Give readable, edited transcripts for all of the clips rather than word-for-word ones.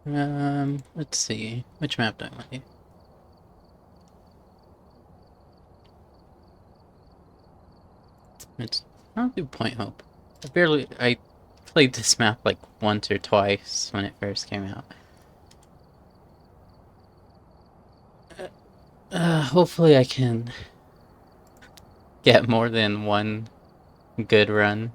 Let's see. Which map do I want to do? I'll do Point Hope. I played this map like once or twice when it first came out. Hopefully I can get more than one good run.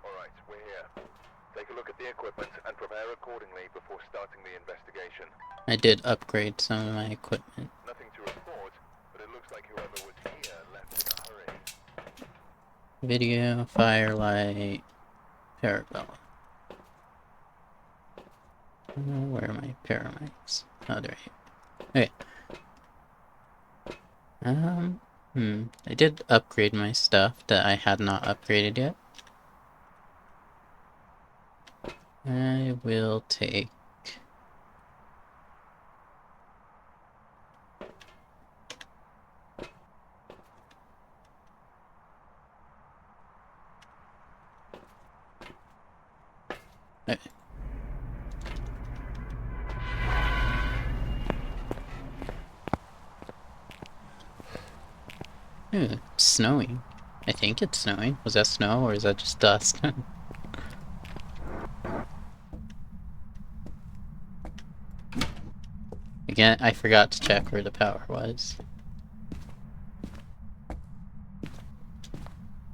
Alright, we're here. Take a look at the equipment and prepare accordingly before starting the investigation. I did upgrade some of my equipment. Nothing to report, but it looks like whoever was here left in a hurry. Video, firelight, parabellum. Where are my paramics? Oh, they're here. Okay. I did upgrade my stuff that I had not upgraded yet. I will take... Okay. Ooh, it's snowing. I think it's snowing. Was that snow or is that just dust? Again, I forgot to check where the power was.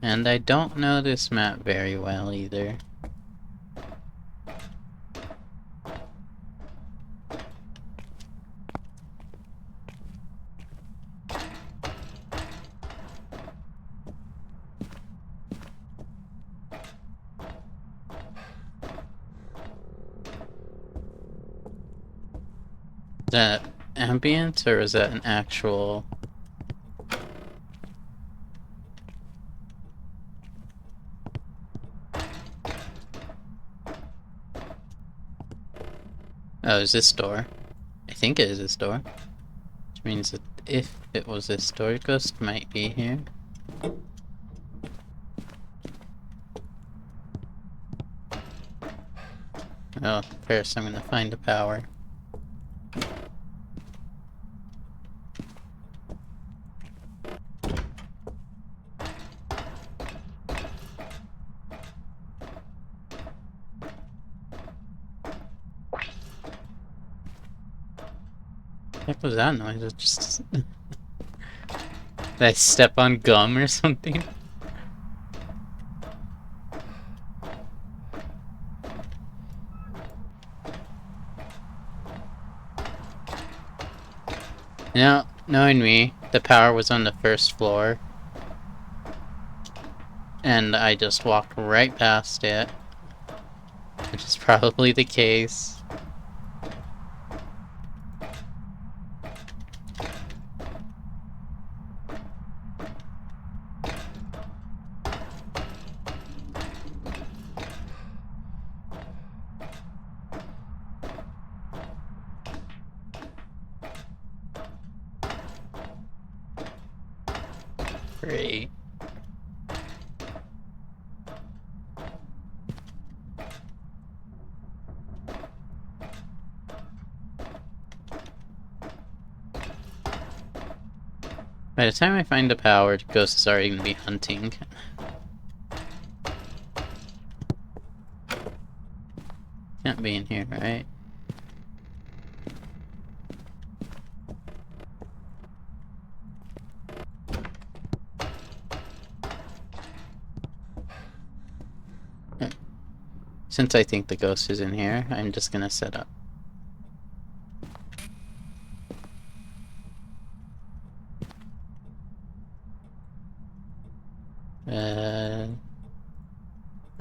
And I don't know this map very well either. Is that ambient or is that an actual... Oh, is this door? I think it is this door. Which means that if it was this door, ghost might be here. Oh, first I'm gonna find the power. What was that noise? It just... Did I step on gum or something? You know, knowing me, the power was on the first floor. And I just walked right past it. Which is probably the case. Great. By the time I find the power, the ghost is already gonna be hunting. Can't be in here, right? Since I think the ghost is in here, I'm just gonna set up. I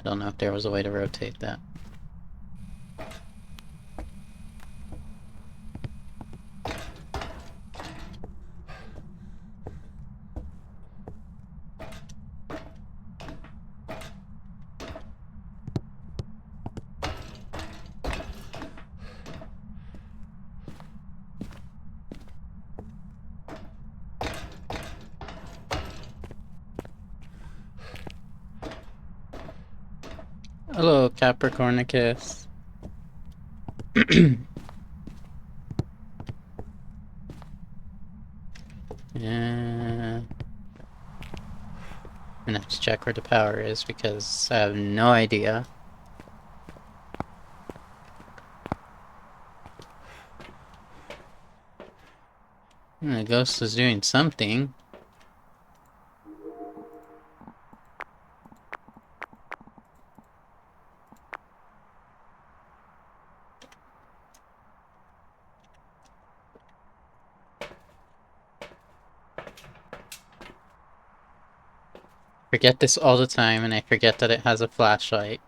don't know if there was a way to rotate that. Hello, Capricornicus. Yeah. I'm gonna have to check where the power is because I have no idea. The ghost is doing something. Forget this all the time, and I forget that it has a flashlight.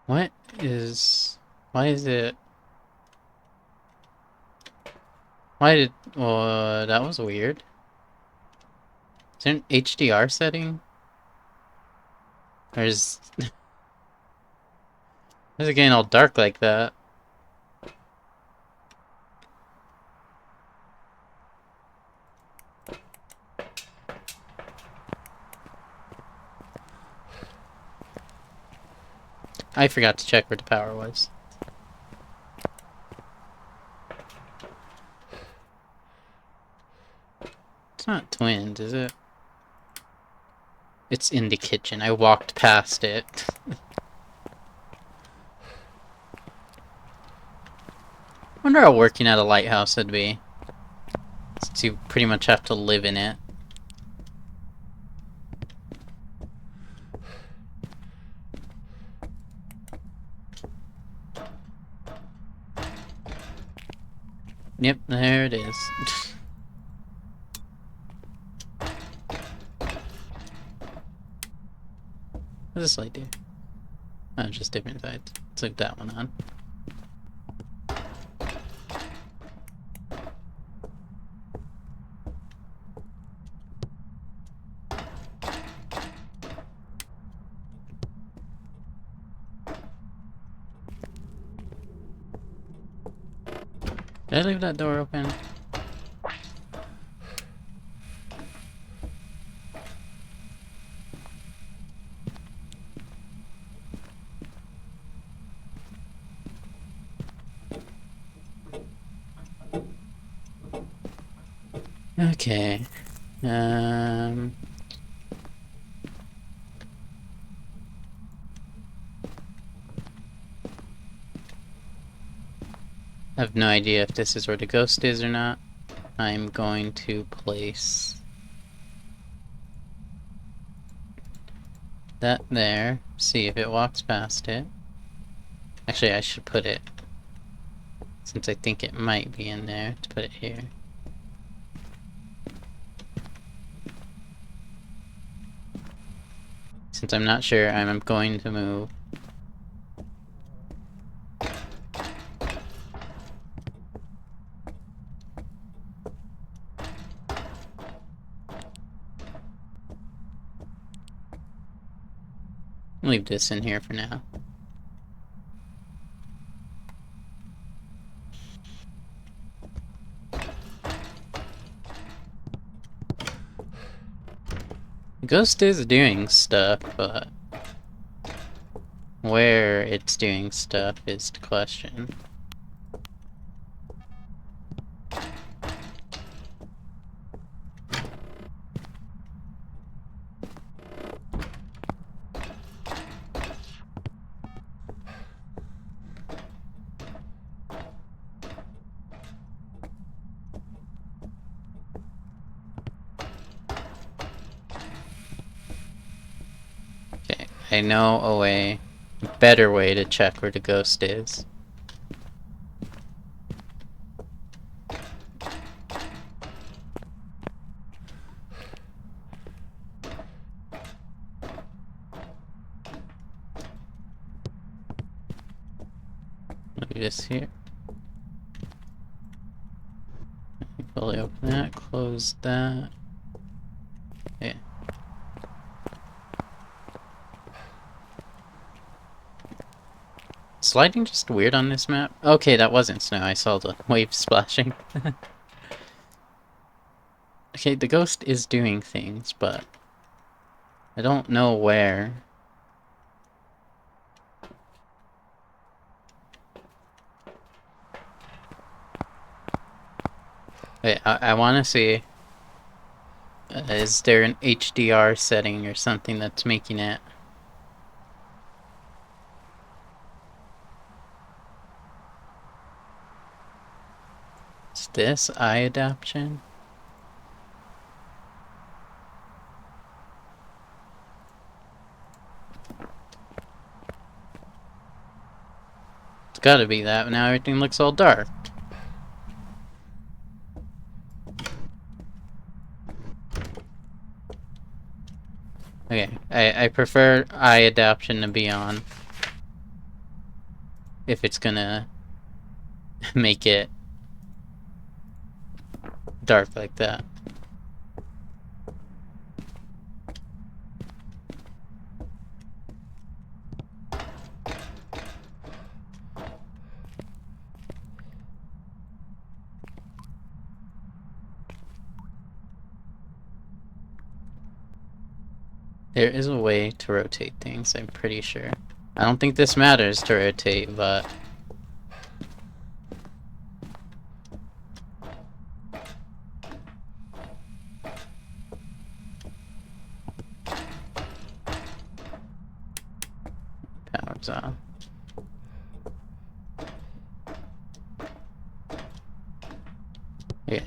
What is... Why is it... Why did... Oh, that was weird. Is there an HDR setting? Or is... Is it getting all dark like that? I forgot to check where the power was. It's not twins, is it? It's in the kitchen. I walked past it. Wonder how working at a lighthouse would be. Since you pretty much have to live in it. Yep, there it is. What does this light do? Oh, just different sides. Let's leave that one on. Did I leave that door open? Okay. I have no idea if this is where the ghost is or not. I'm going to place that there. See if it walks past it. Actually, I should put it, since I think it might be in there, to put it here. Since I'm not sure, I'm going to move. Leave this in here for now. The ghost is doing stuff, but where it's doing stuff is the question. Okay, I know a better way to check where the ghost is. Leave this here. Fully open that, close that. Yeah. Sliding just weird on this map? Okay, that wasn't snow. I saw the waves splashing. Okay, the ghost is doing things, but I don't know where. Wait, I want to see. Is there an HDR setting or something that's making it? Is this eye adaptation? It's gotta be that. Now everything looks all dark. Okay, I prefer eye adaptation to be on. If it's gonna make it dark like that. There is a way to rotate things, I'm pretty sure. I don't think this matters to rotate, but... Power's off. Okay.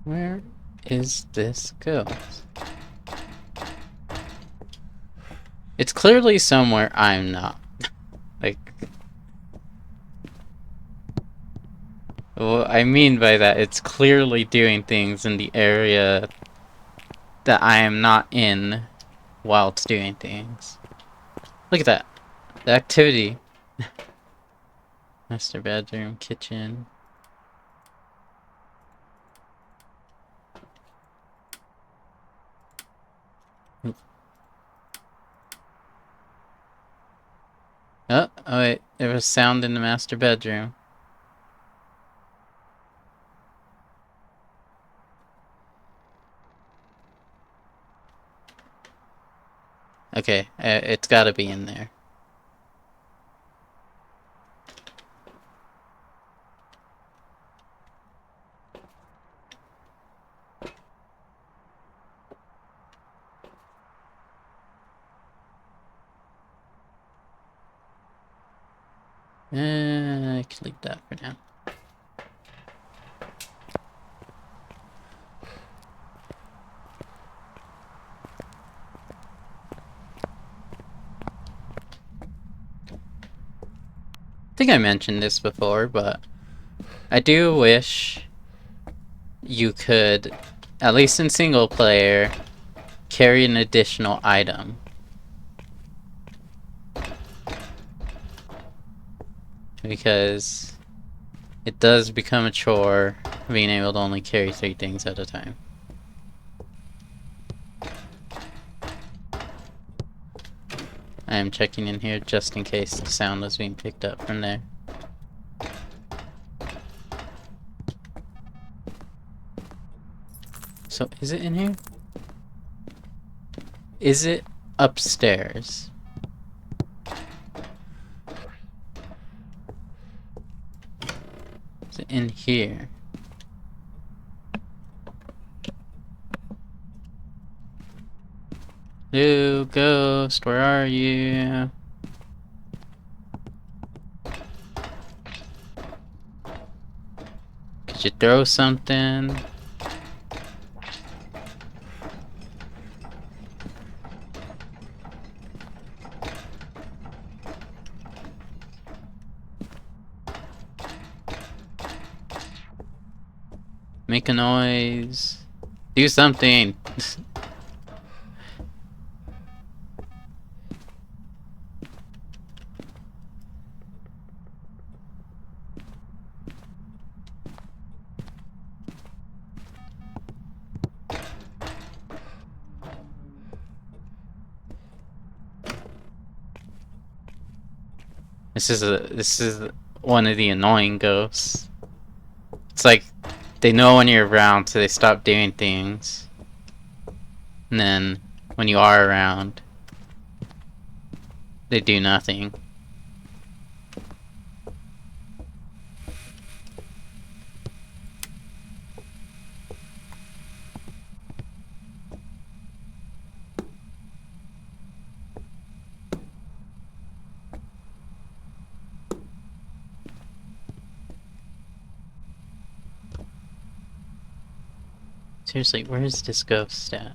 Where is this ghost? It's clearly somewhere I'm not. Like... What I mean by that, it's clearly doing things in the area that I am not in while it's doing things. Look at that. The activity. Master bedroom, kitchen. Oh wait, there was sound in the master bedroom. Okay, it's gotta be in there. I can leave that for now. I think I mentioned this before, but I do wish you could, at least in single player, carry an additional item. Because it does become a chore being able to only carry 3 things at a time. I am checking in here just in case the sound was being picked up from there. So, is it in here? Is it upstairs? Is it in here? Hello, ghost, where are you? Could you throw something? Make a noise. Do something. This is one of the annoying ghosts. It's like they know when you're around, so they stop doing things. And then when you are around, they do nothing. Seriously, where's this ghost at?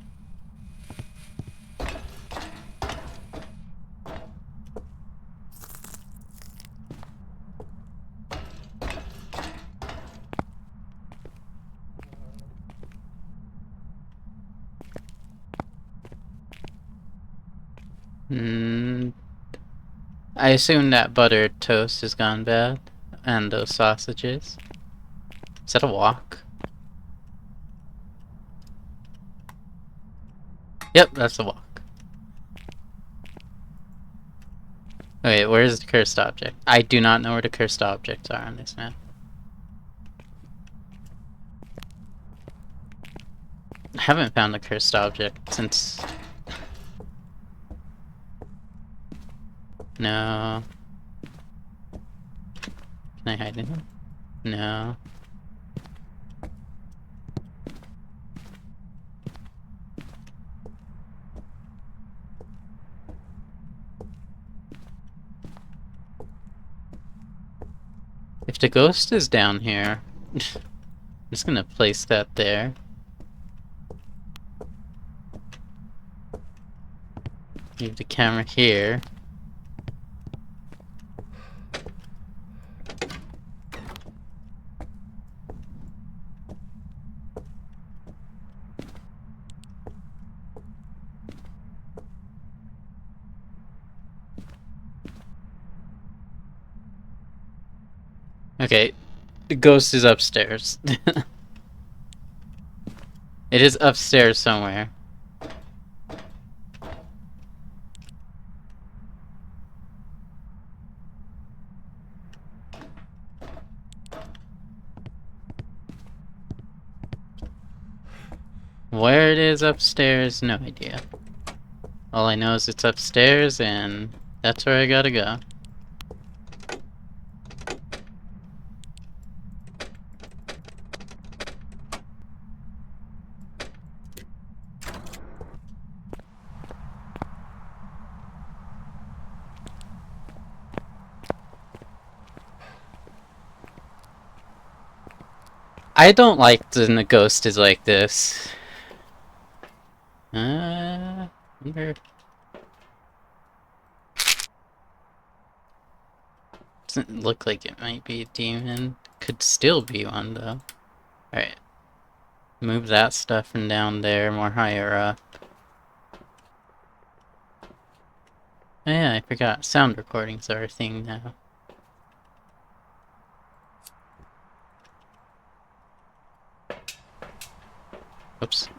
I assume that buttered toast has gone bad. And those sausages. Is that a walk? Yep, that's a walk. Okay, where's the cursed object? I do not know where the cursed objects are on this map. I haven't found the cursed object since... No. Can I hide in him? No. If the ghost is down here, I'm just gonna place that there. Leave the camera here. Okay, the ghost is upstairs. It is upstairs somewhere. Where it is upstairs, no idea. All I know is it's upstairs and that's where I gotta go. I don't like when the ghost is like this. Wonder. Doesn't look like it might be a demon. Could still be one though. Alright. Move that stuff from down there more higher up. Oh yeah, I forgot. Sound recordings are a thing now. Oops.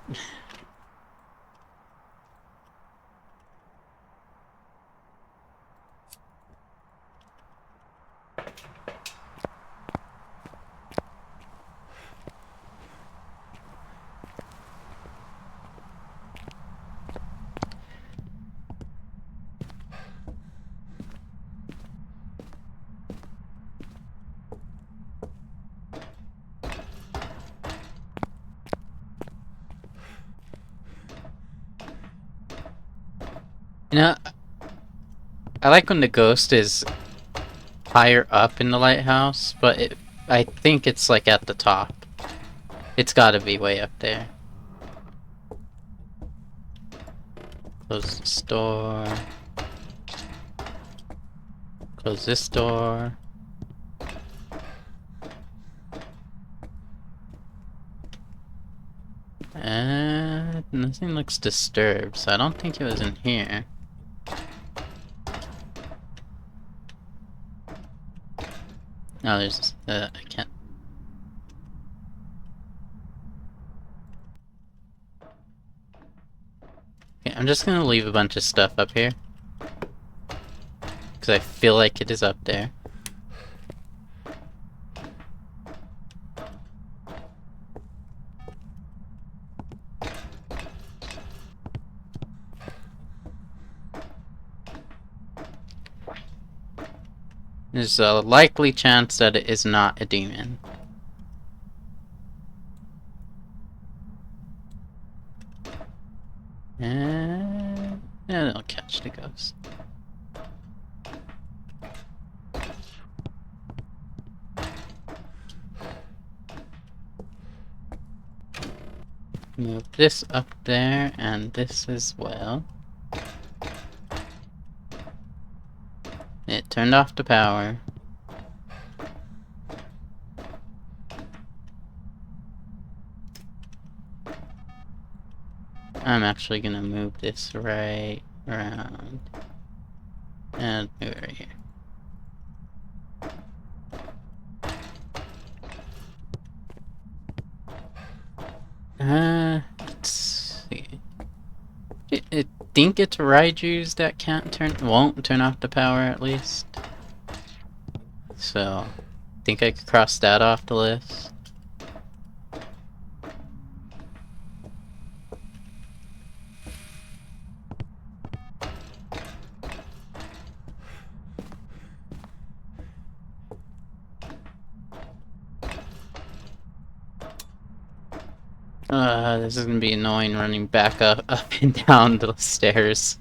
You know, I like when the ghost is higher up in the lighthouse, but I think it's like at the top. It's gotta be way up there. Close this door. Close this door. Nothing looks disturbed, so I don't think it was in here. No, there's, I can't. Okay, I'm just gonna leave a bunch of stuff up here. Because I feel like it is up there. There's a likely chance that it is not a demon. And it'll catch the ghost. Move this up there and this as well. It turned off the power. I'm actually gonna move this right around and move it right here. Let's see. I think it's Raiju's that won't turn off the power at least. So, think I could cross that off the list. This is gonna be annoying running back up and down the stairs.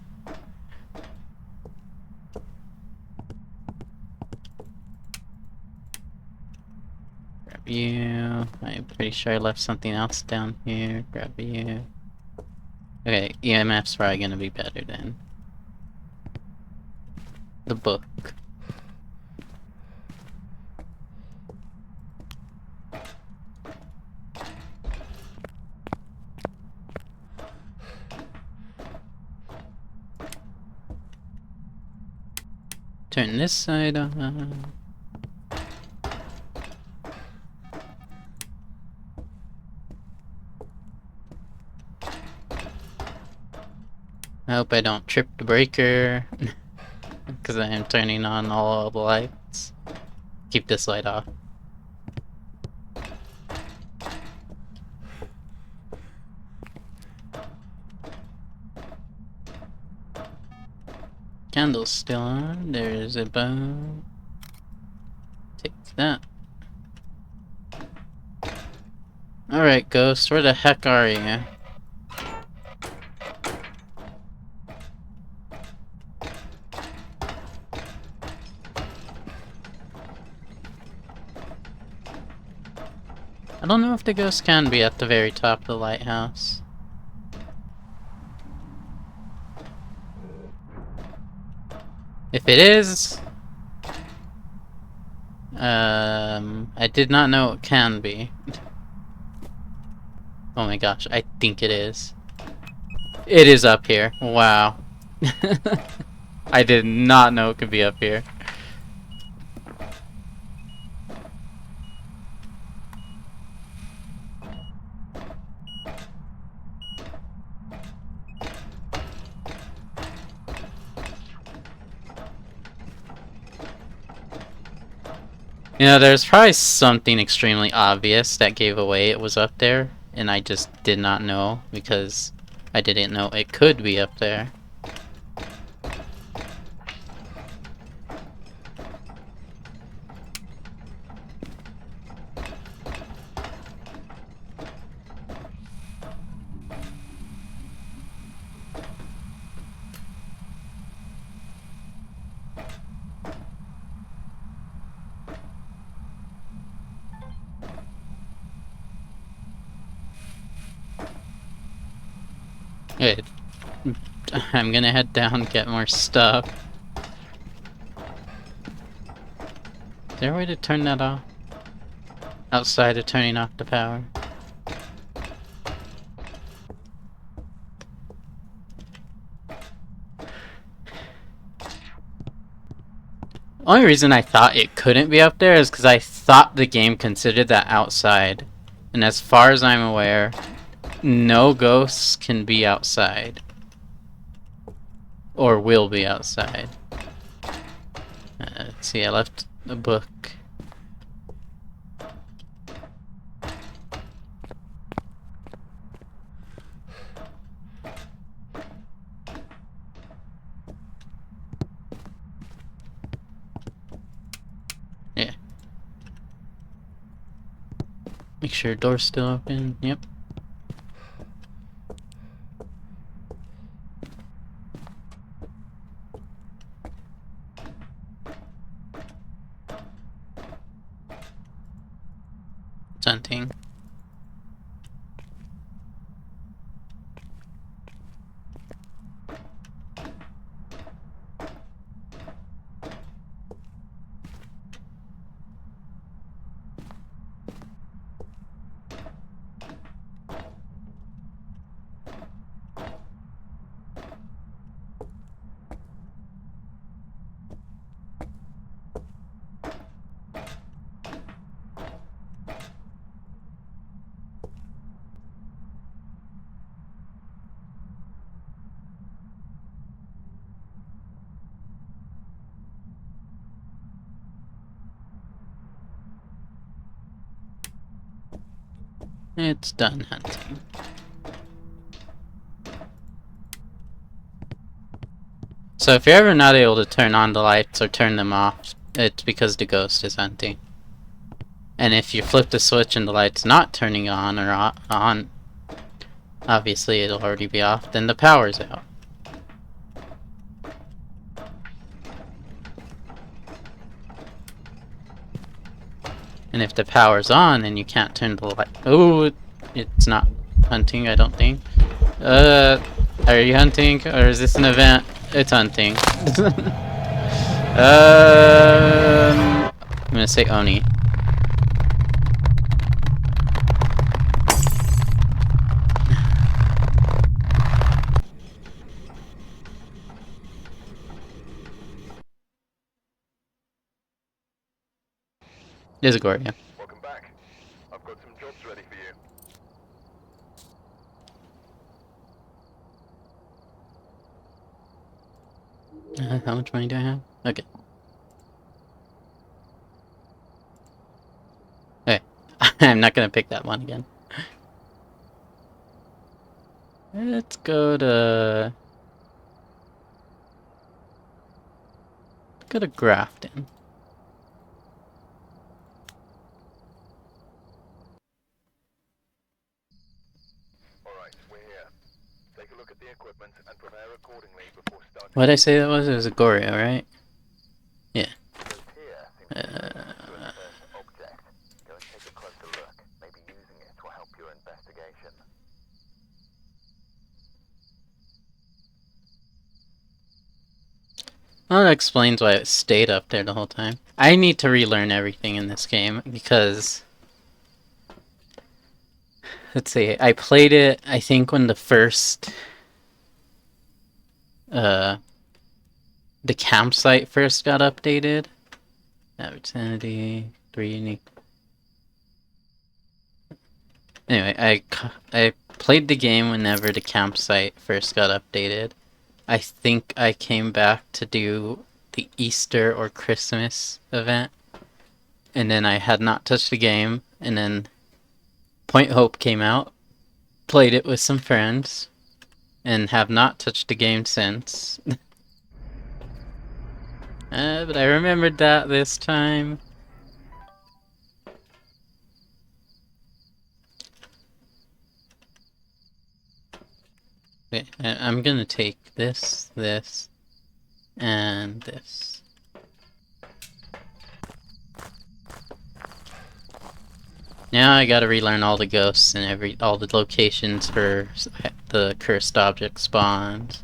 Grab you. I'm pretty sure I left something else down here. Grab you. Okay, EMF's probably gonna be better than the book. Turn this side on. I hope I don't trip the breaker. Because I am turning on all the lights. Keep this light off. Candle's still on. There's a bone. Take that. Alright, ghost, where the heck are you? I don't know if the ghost can be at the very top of the lighthouse. If it is, I did not know it can be. Oh my gosh, I think it is. It is up here. Wow. I did not know it could be up here. You know, there's probably something extremely obvious that gave away it was up there, and I just did not know because I didn't know it could be up there. Good. I'm gonna head down, get more stuff. Is there a way to turn that off? Outside of turning off the power? Only reason I thought it couldn't be up there is because I thought the game considered that outside. And as far as I'm aware, no ghosts can be outside. Or will be outside. Let's see, I left the book. Yeah. Make sure door's still open. Yep. It's hunting. It's done hunting. So if you're ever not able to turn on the lights or turn them off, it's because the ghost is hunting. And if you flip the switch and the light's not turning on or on, obviously it'll already be off, then the power's out. And if the power's on and you can't turn the light... Oh, it's not hunting, I don't think. Are you hunting? Or is this an event? It's hunting. I'm gonna say Oni. There's a Goria. Welcome back. I've got some jobs ready for you. How much money do I have? Okay. Okay. I'm not gonna pick that one again. Let's go to... Go to Grafton. Alright, we're here. Take a look at the equipment and prepare accordingly before starting. What did I say that was? It was a Goria, right? Yeah. Object. Go and take a closer look. Maybe using it will help your investigation. Well, that explains why it stayed up there the whole time. I need to relearn everything in this game because... Let's see, I played it, I think, when the first... the campsite first got updated. Average sanity, 3 unique... Anyway, I played the game whenever the campsite first got updated. I think I came back to do the Easter or Christmas event. And then I had not touched the game. And then Point Hope came out. Played it with some friends. And have not touched the game since. But I remembered that this time. Okay, I'm gonna take this, and this. Now I gotta relearn all the ghosts and all the locations for the cursed object spawns.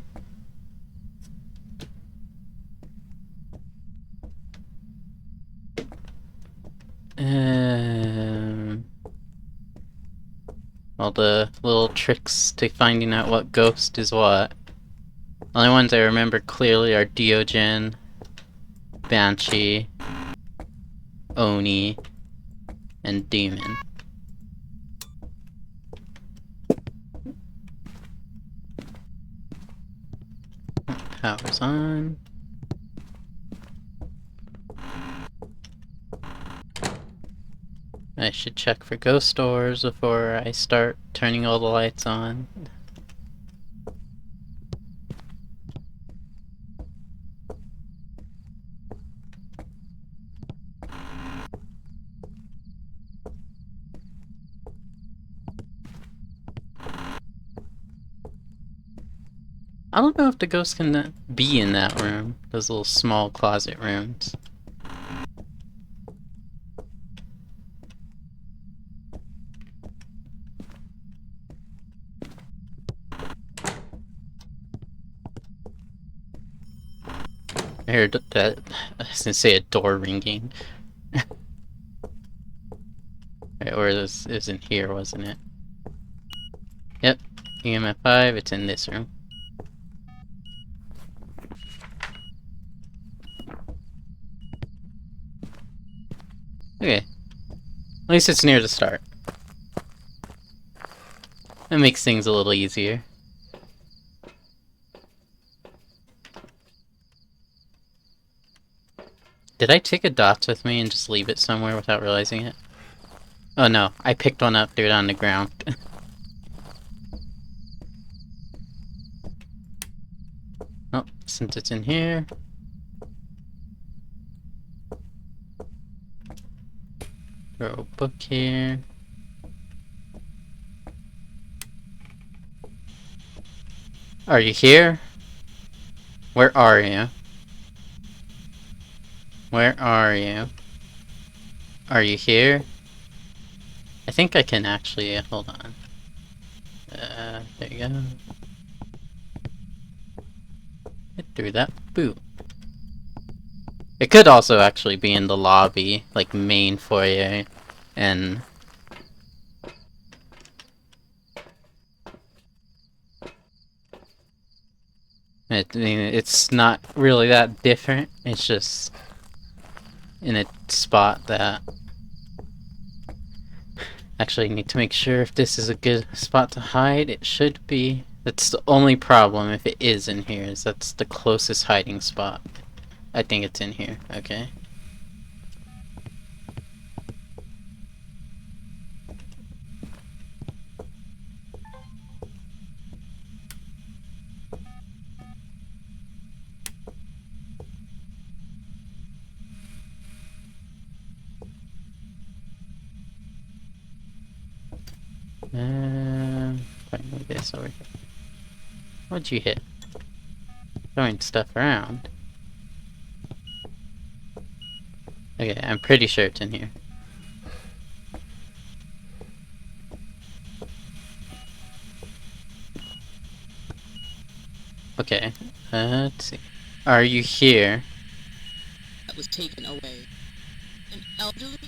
All the little tricks to finding out what ghost is what. The only ones I remember clearly are Diogen Banshee, Oni, and Demon. Power's on. I should check for ghost doors before I start turning all the lights on. I don't know if the ghost can be in that room. Those little small closet rooms. I heard that. I was gonna say a door ringing. Or this isn't here, wasn't it? Yep. EMF 5, it's in this room. Okay. At least it's near the start. That makes things a little easier. Did I take a dots with me and just leave it somewhere without realizing it? Oh no, I picked one up, threw it on the ground. Oh, since it's in here. Throw a book here. Are you here? Where are you? Where are you? Are you here? I think I can actually, hold on. There you go. Hit through that boot. It could also actually be in the lobby, like main foyer, and I mean, it's not really that different. It's just in a spot that actually need to make sure if this is a good spot to hide. It should be. That's the only problem if it is in here, is that's the closest hiding spot. I think it's in here, okay. Probably this over here. What'd you hit? Throwing stuff around. Okay, I'm pretty sure it's in here. Okay, let's see. Are you here? That was taken away. An elderly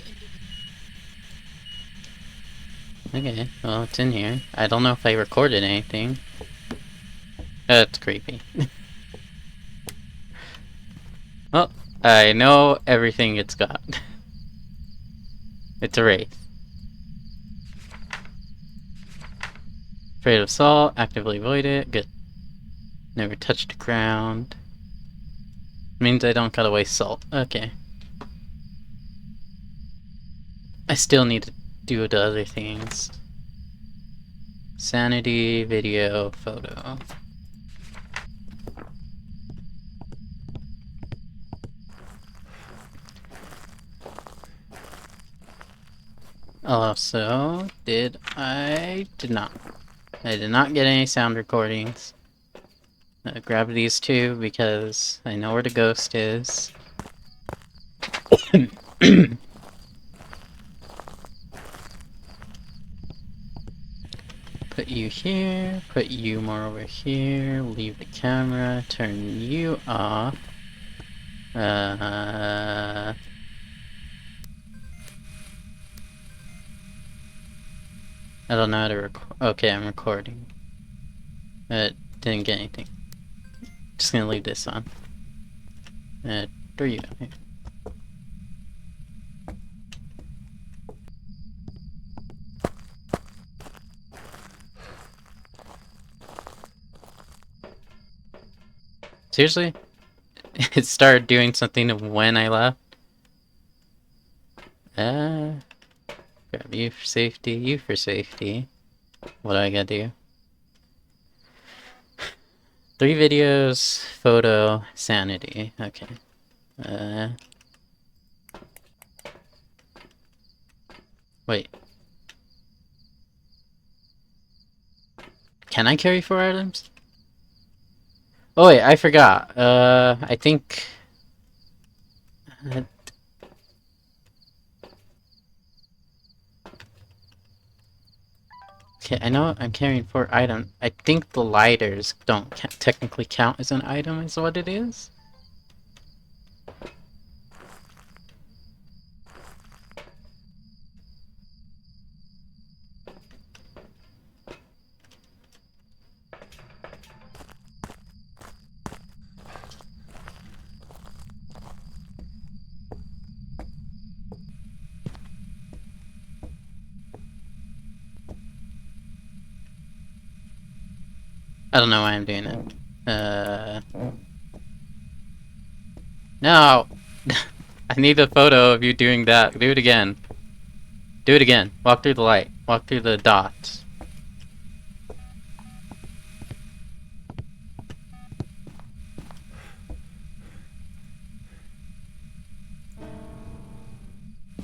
Okay, well, it's in here. I don't know if I recorded anything. That's creepy. Well, I know everything it's got. It's a wraith. Afraid of salt, actively avoid it. Good. Never touch the ground. Means I don't gotta waste salt. Okay. I still need to do the other things. Sanity, video, photo. Also, did not. I did not get any sound recordings. Grab these two because I know where the ghost is. Put you here, put you more over here, leave the camera, turn you off. I don't know how to record. Okay, I'm recording. Didn't get anything. Just gonna leave this on. What are you? Seriously? It started doing something when I left? Grab you for safety, you for safety. What do I gotta do? 3 videos, photo, sanity. Okay. Wait. Can I carry 4 items? Oh wait, I forgot. I think... Okay, I know I'm carrying 4 items. I think the lighters don't technically count as an item, is what it is? I don't know why I'm doing it. No! I need a photo of you doing that. Do it again. Do it again. Walk through the light. Walk through the dots.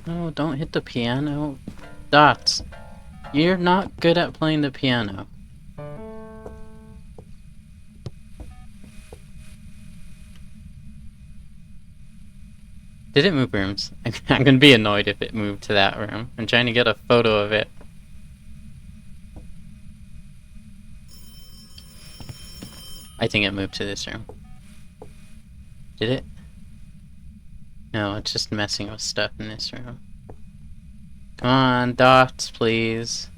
No, don't hit the piano. Dots. You're not good at playing the piano. Did it move rooms? I'm gonna be annoyed if it moved to that room. I'm trying to get a photo of it. I think it moved to this room. Did it? No, it's just messing with stuff in this room. Come on, dots, please.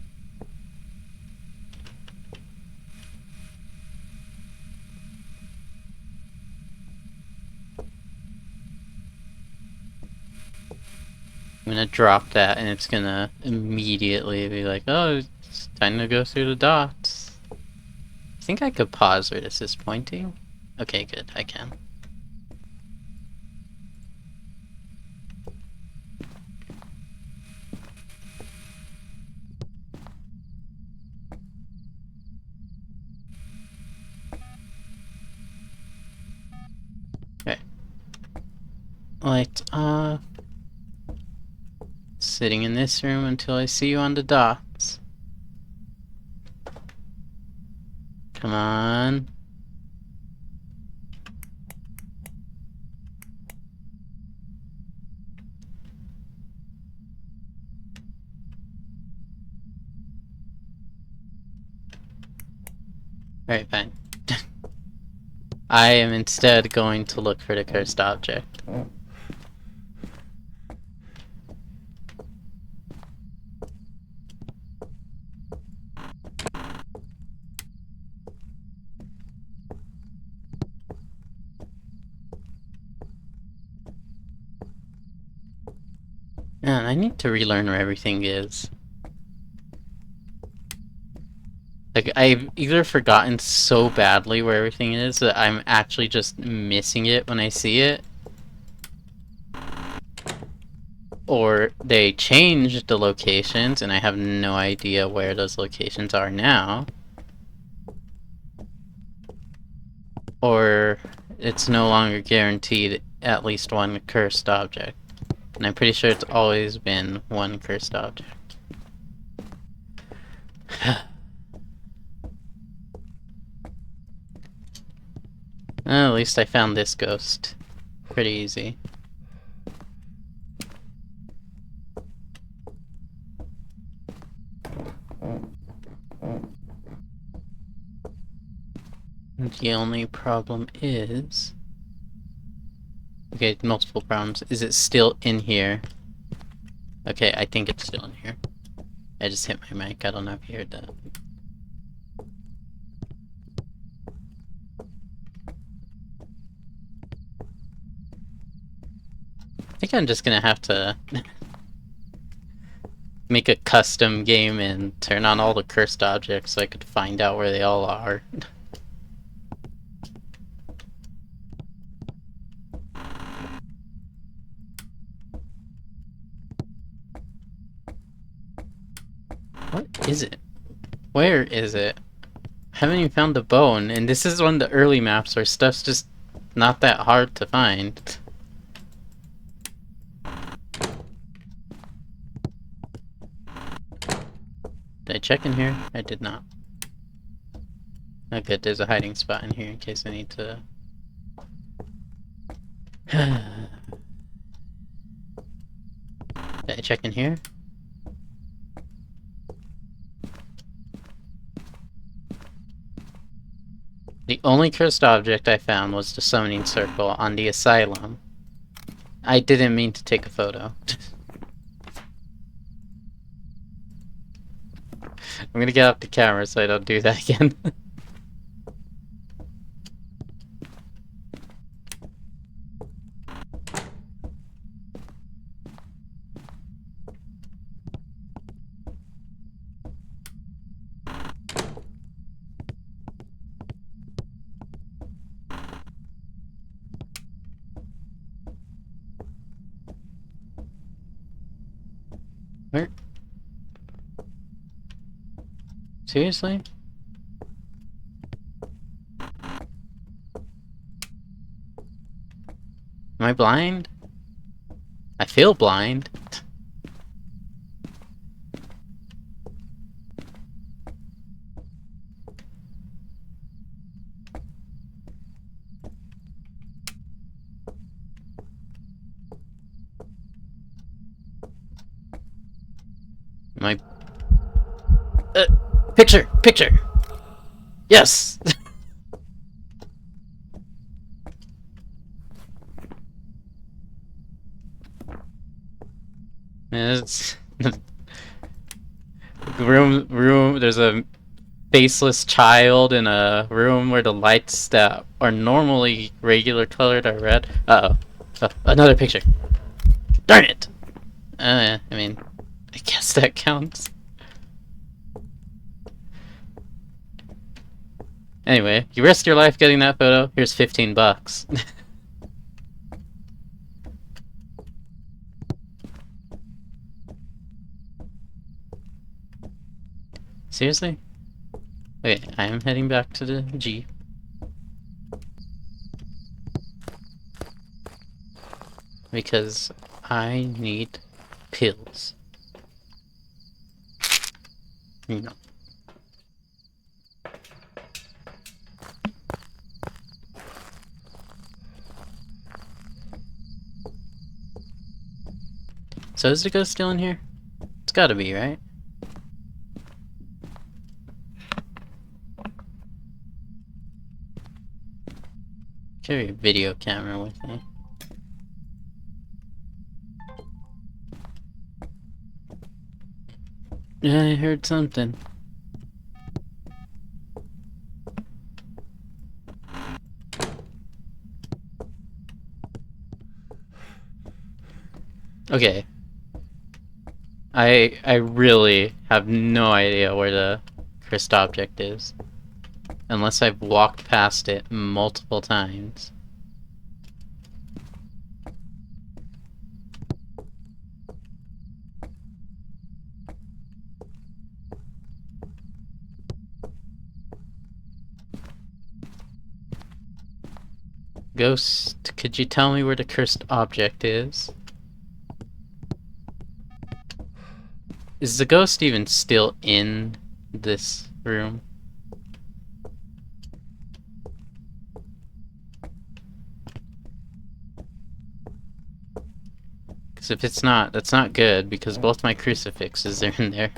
I'm gonna drop that and it's gonna immediately be like, oh, it's time to go through the dots. I think I could pause where this is pointing. Okay, good, I can. Okay. Lights off. Sitting in this room until I see you on the dots. Come on. Alright, fine. I am instead going to look for the cursed object. Man, I need to relearn where everything is. Like, I've either forgotten so badly where everything is that I'm actually just missing it when I see it. Or they changed the locations and I have no idea where those locations are now. Or it's no longer guaranteed at least one cursed object. And I'm pretty sure it's always been one cursed object. At least I found this ghost. Pretty easy. The only problem is... Okay, multiple problems. Is it still in here? Okay, I think it's still in here. I just hit my mic. I don't know if you heard that. I'm just gonna have to make a custom game and turn on all the cursed objects so I could find out where they all are. What is it? Where is it? I haven't even found the bone, and this is one of the early maps where stuff's just not that hard to find. Did I check in here? I did not. Oh good, there's a hiding spot in here in case I need to... Did I check in here? The only cursed object I found was the summoning circle on the asylum. I didn't mean to take a photo. I'm gonna get off the camera so I don't do that again. Where? Seriously? Am I blind? I feel blind. Am I... Picture! Picture! Yes! It's... room, there's a faceless child in a room where the lights that are normally regular colored are red. Uh-oh. Oh, another picture. Darn it! I mean, I guess that counts. Anyway, you risked your life getting that photo, here's 15 bucks. Seriously? Okay, I am heading back to the Jeep. Because I need pills. No. So is the ghost still in here? It's gotta be, right? Carry a video camera with me. Yeah, I heard something. Okay. I really have no idea where the cursed object is. Unless I've walked past it multiple times. Ghost, could you tell me where the cursed object is? Is the ghost even still in this room? Because if it's not, that's not good, because both my crucifixes are in there.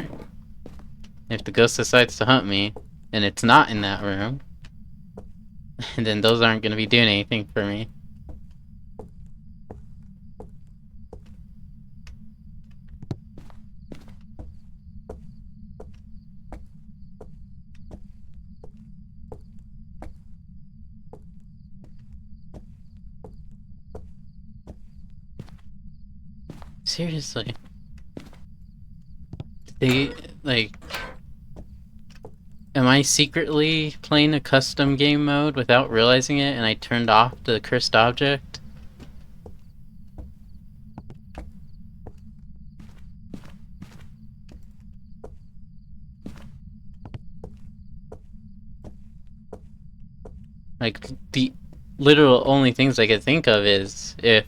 If the ghost decides to hunt me, and it's not in that room, then those aren't going to be doing anything for me. Seriously. They, like... Am I secretly playing a custom game mode without realizing it and I turned off the cursed object? Like, the literal only things I could think of is if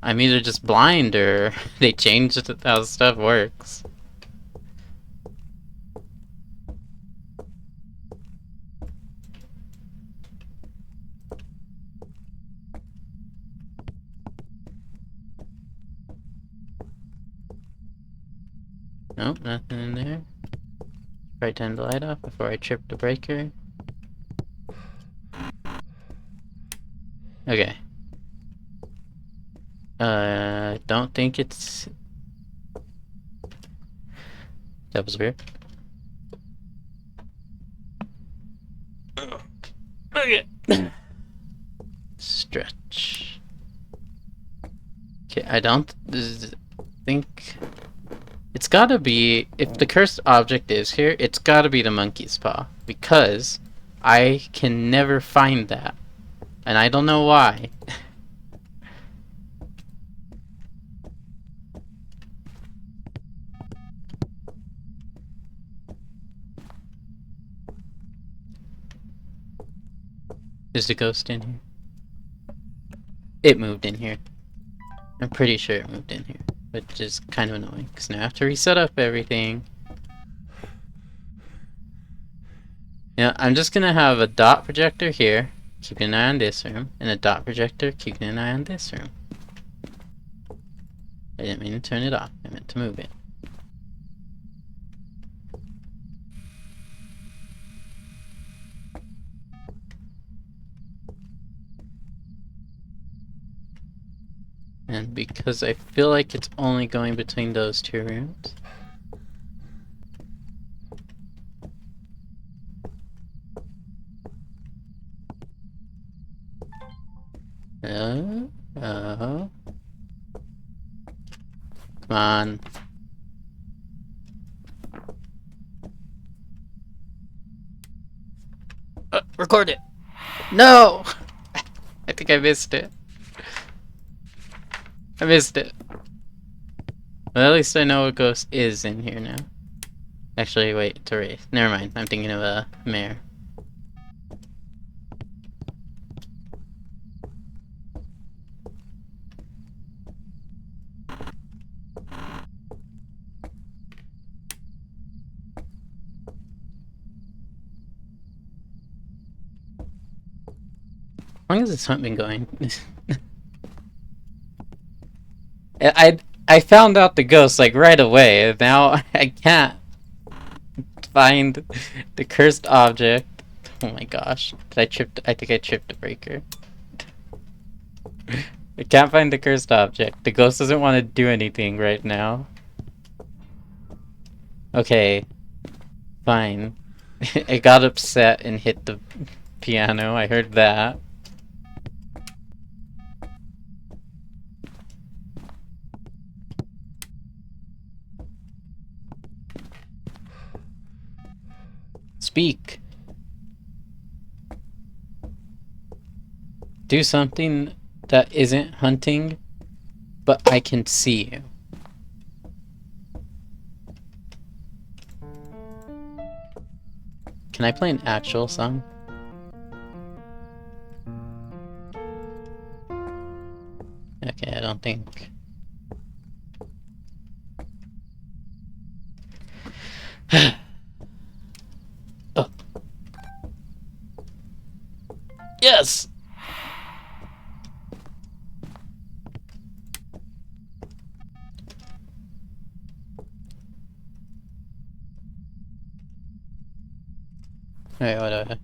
I'm either just blind or they changed how stuff works. Nope, nothing in there. Try to turn the light off before I trip the breaker. Okay. Don't think it's... That was weird. Okay. Stretch. Okay, I don't think... It's gotta be... If the cursed object is here, it's gotta be the monkey's paw. Because I can never find that. And I don't know why. Is the ghost in here? It moved in here. I'm pretty sure it moved in here. Which is kind of annoying, because now I have to reset up everything. Yeah, I'm just gonna have a dot projector here, keeping an eye on this room, and a dot projector keeping an eye on this room. I didn't mean to turn it off, I meant to move it. And because I feel like it's only going between those two rooms. Oh. Come on. Record it! No! I think I missed it. I missed it. Well, at least I know a ghost is in here now. Actually, wait, it's a wraith. Never mind, I'm thinking of a mare. How long has this hunt been going? I found out the ghost like right away. Now I can't find the cursed object. Oh my gosh. I think I tripped the breaker. I can't find the cursed object. The ghost doesn't want to do anything right now. Okay. Fine. It got upset and hit the piano. I heard that. Speak. Do something that isn't hunting, but I can see you. Can I play an actual song? Okay, I don't think. Oh. Yes! Alright, whatever.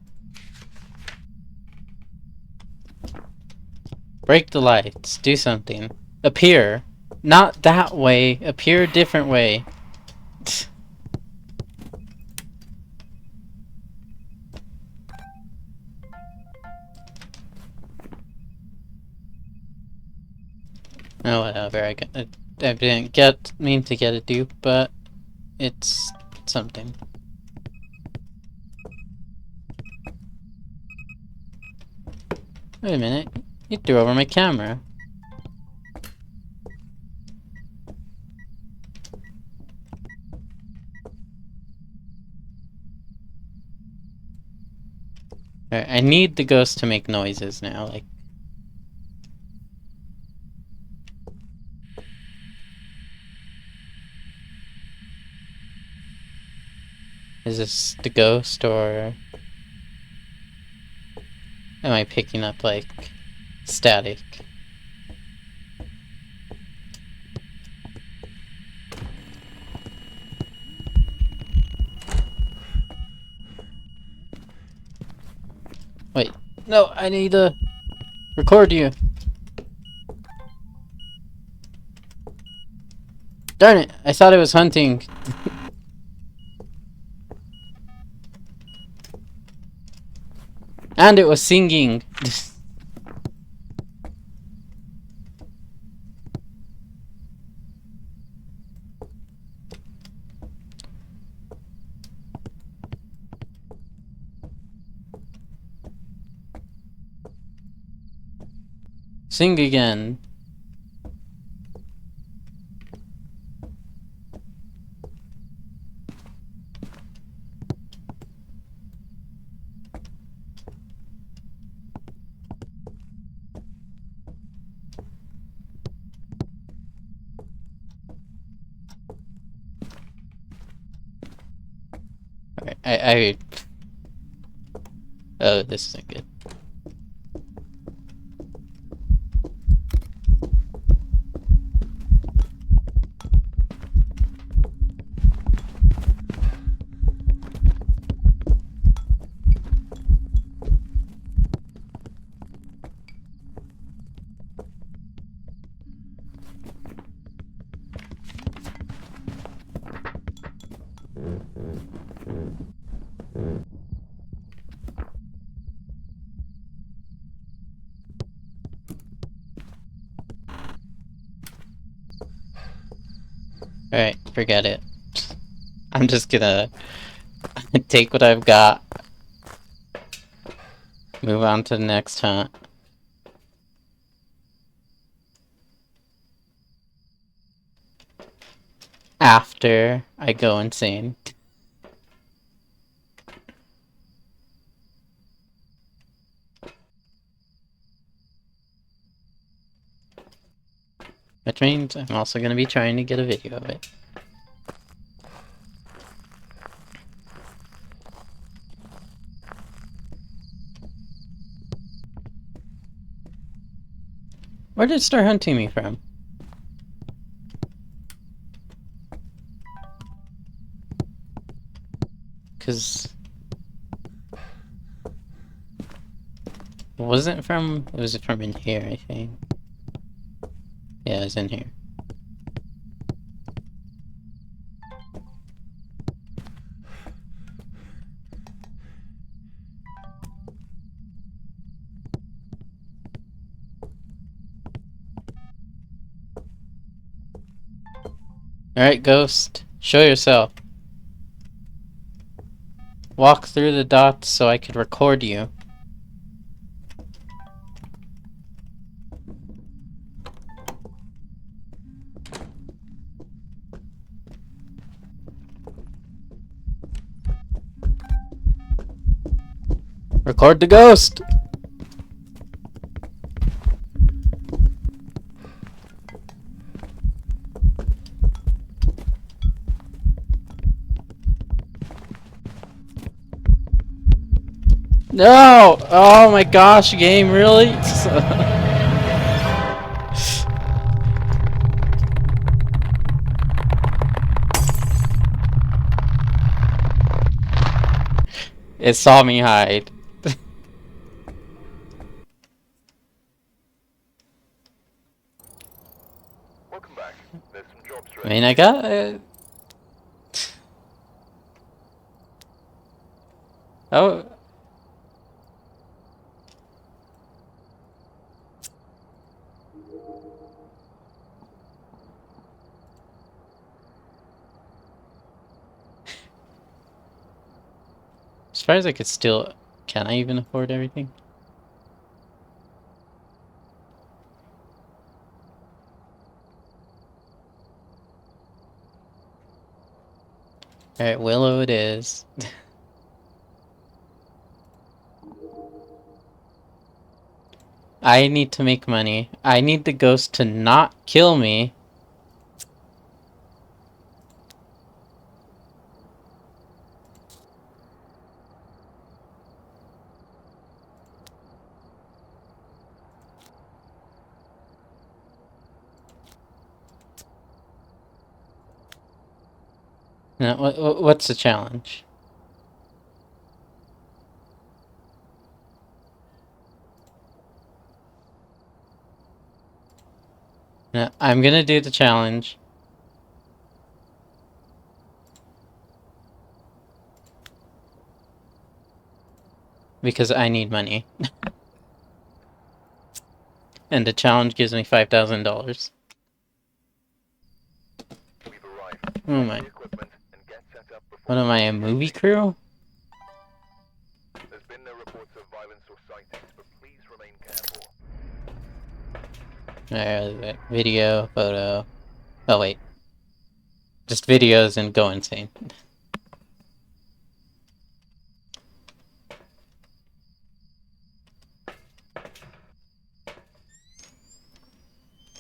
Break the lights. Do something. Appear. Not that way. Appear a different way. Oh, whatever. I didn't mean to get a dupe, but it's something. Wait a minute. You threw over my camera. Alright, I need the ghost to make noises now, like... Is this the ghost, or... am I picking up, like, static? Wait, no, I need to record you. Darn it, I thought it was hunting. And it was singing. Sing again. Alright, oh, this isn't good. Alright, forget it. I'm just gonna take what I've got. Move on to the next hunt. After I go insane. Which means I'm also gonna be trying to get a video of it. Where did it start hunting me from? Cause... it was it from in here, I think. Yeah, it's in here. Alright, ghost. Show yourself. Walk through the dots so I could record you. Record the ghost! No! Oh my gosh, game, really? It saw me hide. Welcome back. There's some jobs I ready. mean, I got... oh... As far as I could still... Can I even afford everything? Alright, Willow it is. I need to make money. I need the ghost to not kill me. Now, what's the challenge? Now, I'm gonna do the challenge. Because I need money. And the challenge gives me $5,000. We've arrived. Oh Take my. the equipment and get set up before What am I, a movie crew? There's been no reports of violence or sightings, but please remain careful. Alright, video, photo. Oh wait. Just videos and go insane.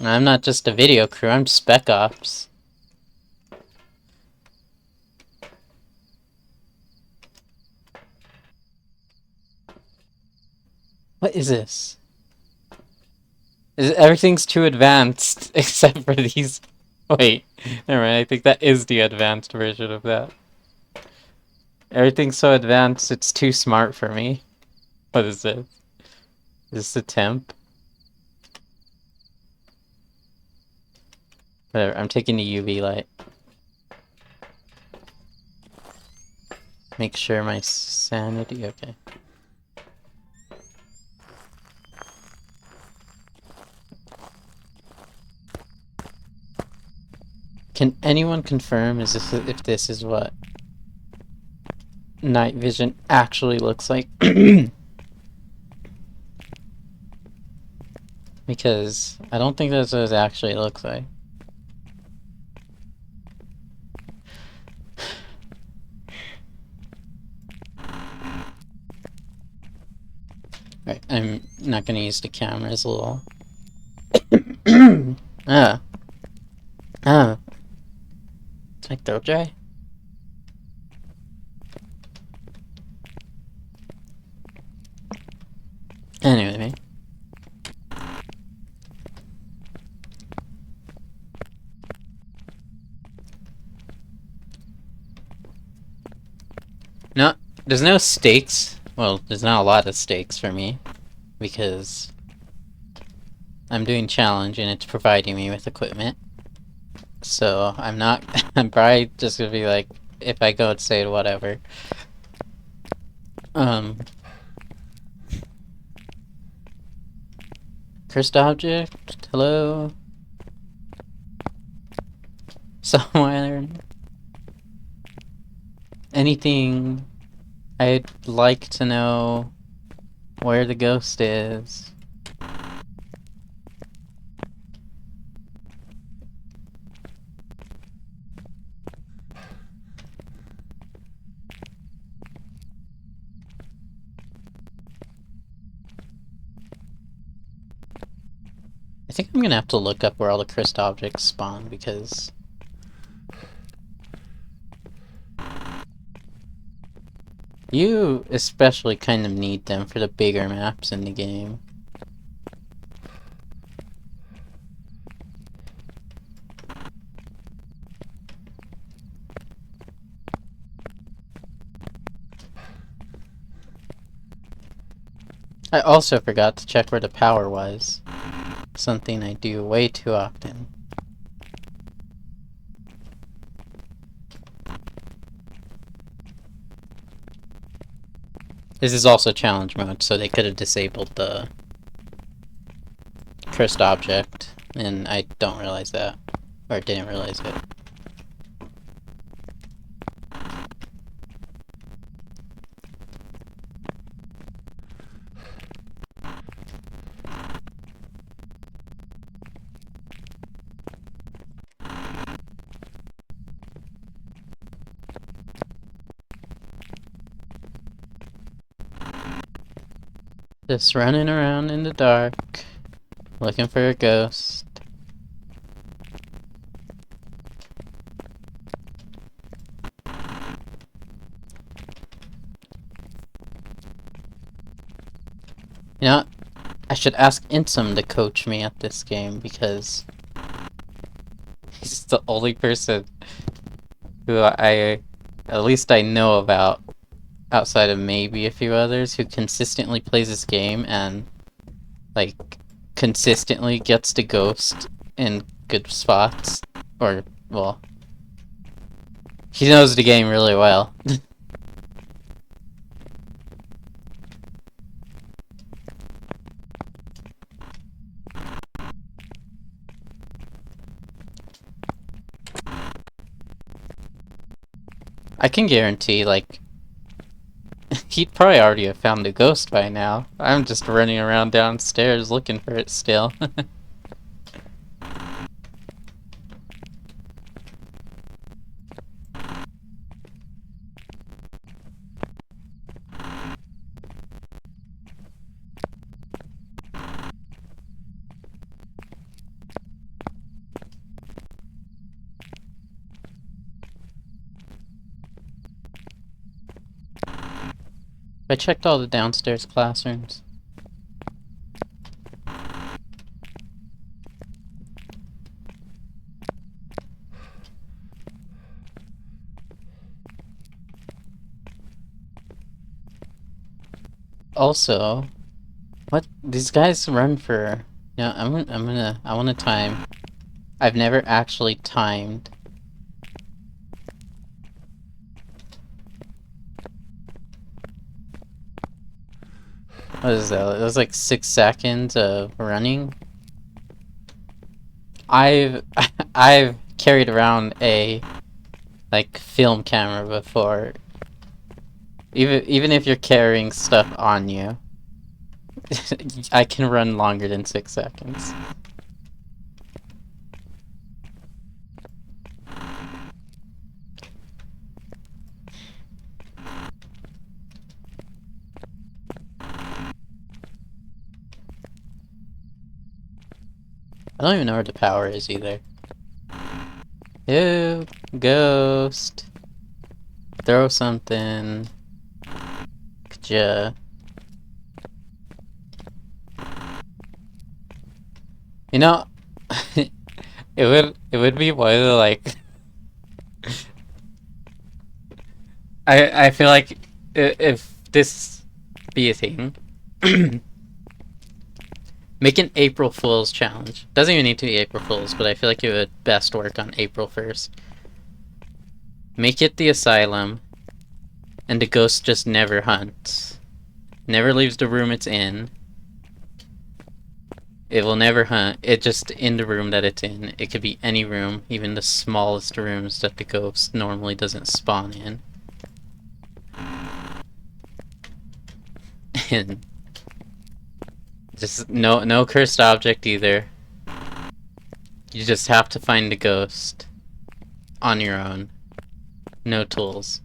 I'm not just a video crew, I'm Spec Ops. What is this? Everything's too advanced, except for these... Wait, never mind, I think that is the advanced version of that. Everything's so advanced, it's too smart for me. What is this? Is this a temp? Whatever, I'm taking the UV light. Make sure my sanity... Okay. Can anyone confirm if this is what night vision actually looks like? Because I don't think that's what it actually looks like. Right, I'm not gonna use the camera as a little... Ah. Ah. It's my throat dry? Anyway. No, there's no stakes. Well, there's not a lot of stakes for me. Because I'm doing challenge and it's providing me with equipment. So I'm not... I'm probably just gonna be like, if I go and say whatever. Cursed object? Hello? Somewhere. Anything I'd like to know where the ghost is. I think I'm gonna have to look up where all the cursed objects spawn, because... You especially kind of need them for the bigger maps in the game. I also forgot to check where the power was. Something I do way too often. This is also challenge mode, so they could have disabled the cursed object, and I don't realize that. Or didn't realize it. Just running around in the dark, looking for a ghost. You know, I should ask Insum to coach me at this game because he's the only person who at least I know about, outside of maybe a few others, who consistently plays this game and, like, consistently gets to ghost in good spots. Or, well, he knows the game really well. I can guarantee, like, he'd probably already have found a ghost by now. I'm just running around downstairs looking for it still. I checked all the downstairs classrooms. Also, what these guys run for? Yeah, I want to time. I've never actually timed. What is that? It was like 6 seconds of running. I've I've carried around a like film camera before. Even if you're carrying stuff on you, I can run longer than 6 seconds. I don't even know where the power is either. Ew, ghost. Throw something. Kaja. You know, it would be one of the, like, I feel like if this be a thing, make an April Fool's challenge. Doesn't even need to be April Fool's, but I feel like it would best work on April 1st. Make it the asylum, and the ghost just never hunts. Never leaves the room it's in. It will never hunt. It just in the room that it's in. It could be any room, even the smallest rooms that the ghost normally doesn't spawn in. And just no cursed object either. You just have to find the ghost on your own. No tools.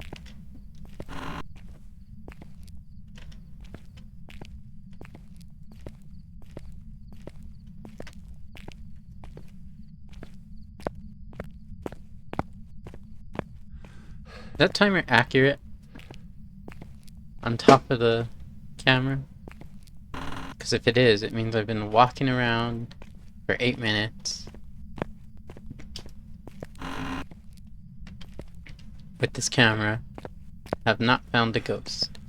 Is that timer accurate? On top of the camera? Because if it is, it means I've been walking around for 8 minutes with this camera. Have not found the ghost.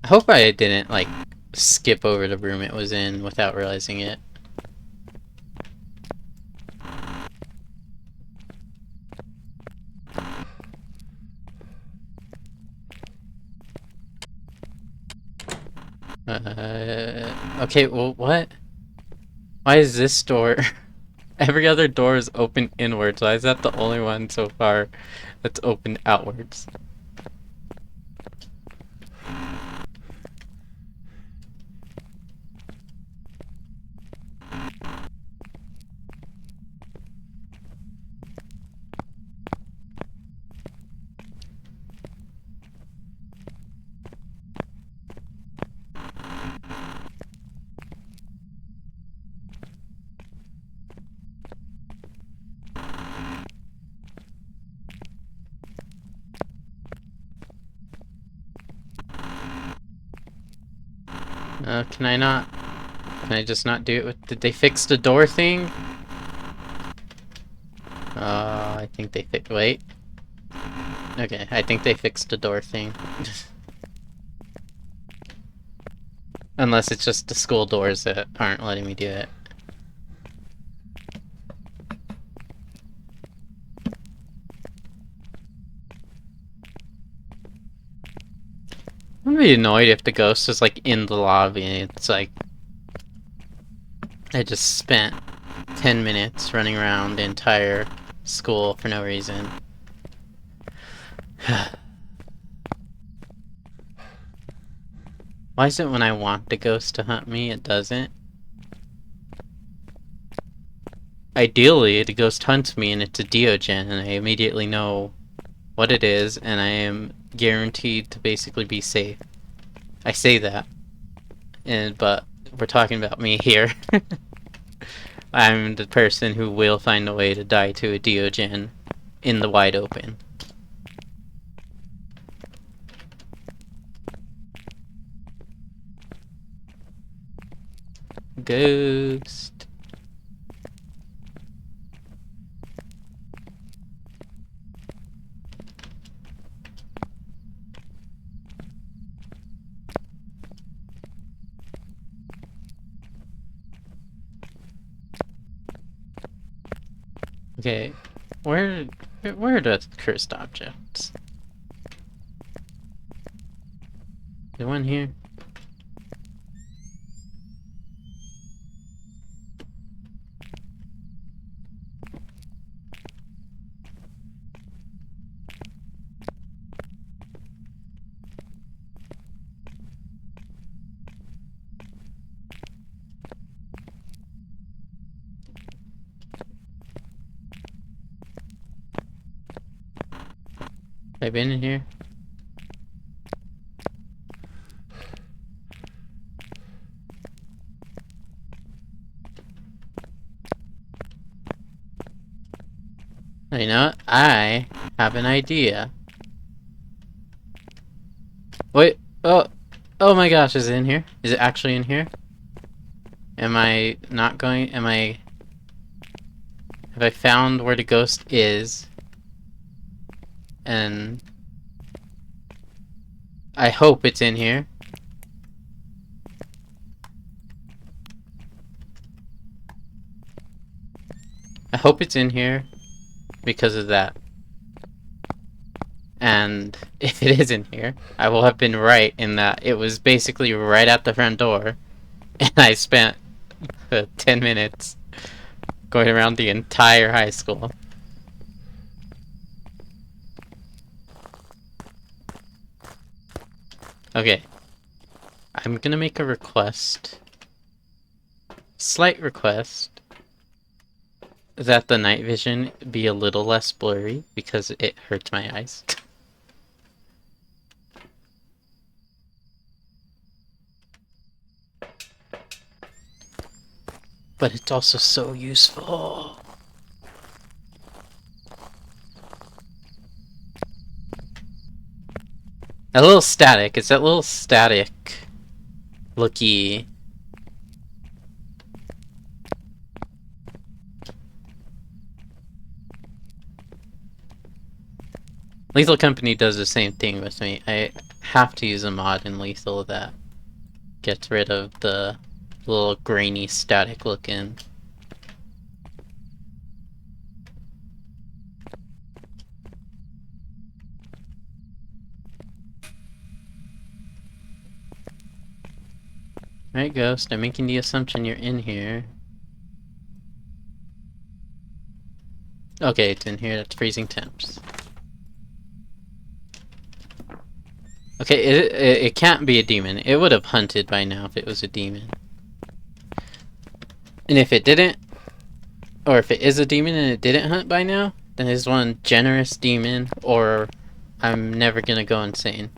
I hope I didn't, like, skip over the room it was in without realizing it. Okay, well, what? Why is this door Every other door is open inwards. Why is that the only one so far that's open outwards? Can I not? Can I just not do it with... Did they fix the door thing? I think they fixed... Wait. Okay, I think they fixed the door thing. Unless it's just the school doors that aren't letting me do it. I'm gonna be annoyed if the ghost is like in the lobby. It's like I just spent 10 minutes running around the entire school for no reason. Why is it when I want the ghost to hunt me, it doesn't? Ideally, the ghost hunts me and it's a Diogen, and I immediately know what it is, and I am guaranteed to basically be safe. I say that, but we're talking about me here. I'm the person who will find a way to die to a Diogen in the wide open. Ghost. Okay, where are the cursed objects? Is there one here? Have I been in here? You know what? I have an idea. Wait, oh my gosh, is it in here? Is it actually in here? Am I not going, have I found where the ghost is? And I hope it's in here. I hope it's in here because of that. And if it is in here, I will have been right in that it was basically right at the front door. And I spent 10 minutes going around the entire high school. Okay. I'm gonna make a request. Slight request. That the night vision be a little less blurry because it hurts my eyes. But it's also so useful. A little static. It's that little static looky. Lethal Company does the same thing with me. I have to use a mod in Lethal that gets rid of the little grainy static looking. Alright, Ghost, I'm making the assumption you're in here. Okay, it's in here. That's freezing temps. Okay, it can't be a demon. It would have hunted by now if it was a demon. And if it didn't, or if it is a demon and it didn't hunt by now, then it's one generous demon, or I'm never gonna go insane.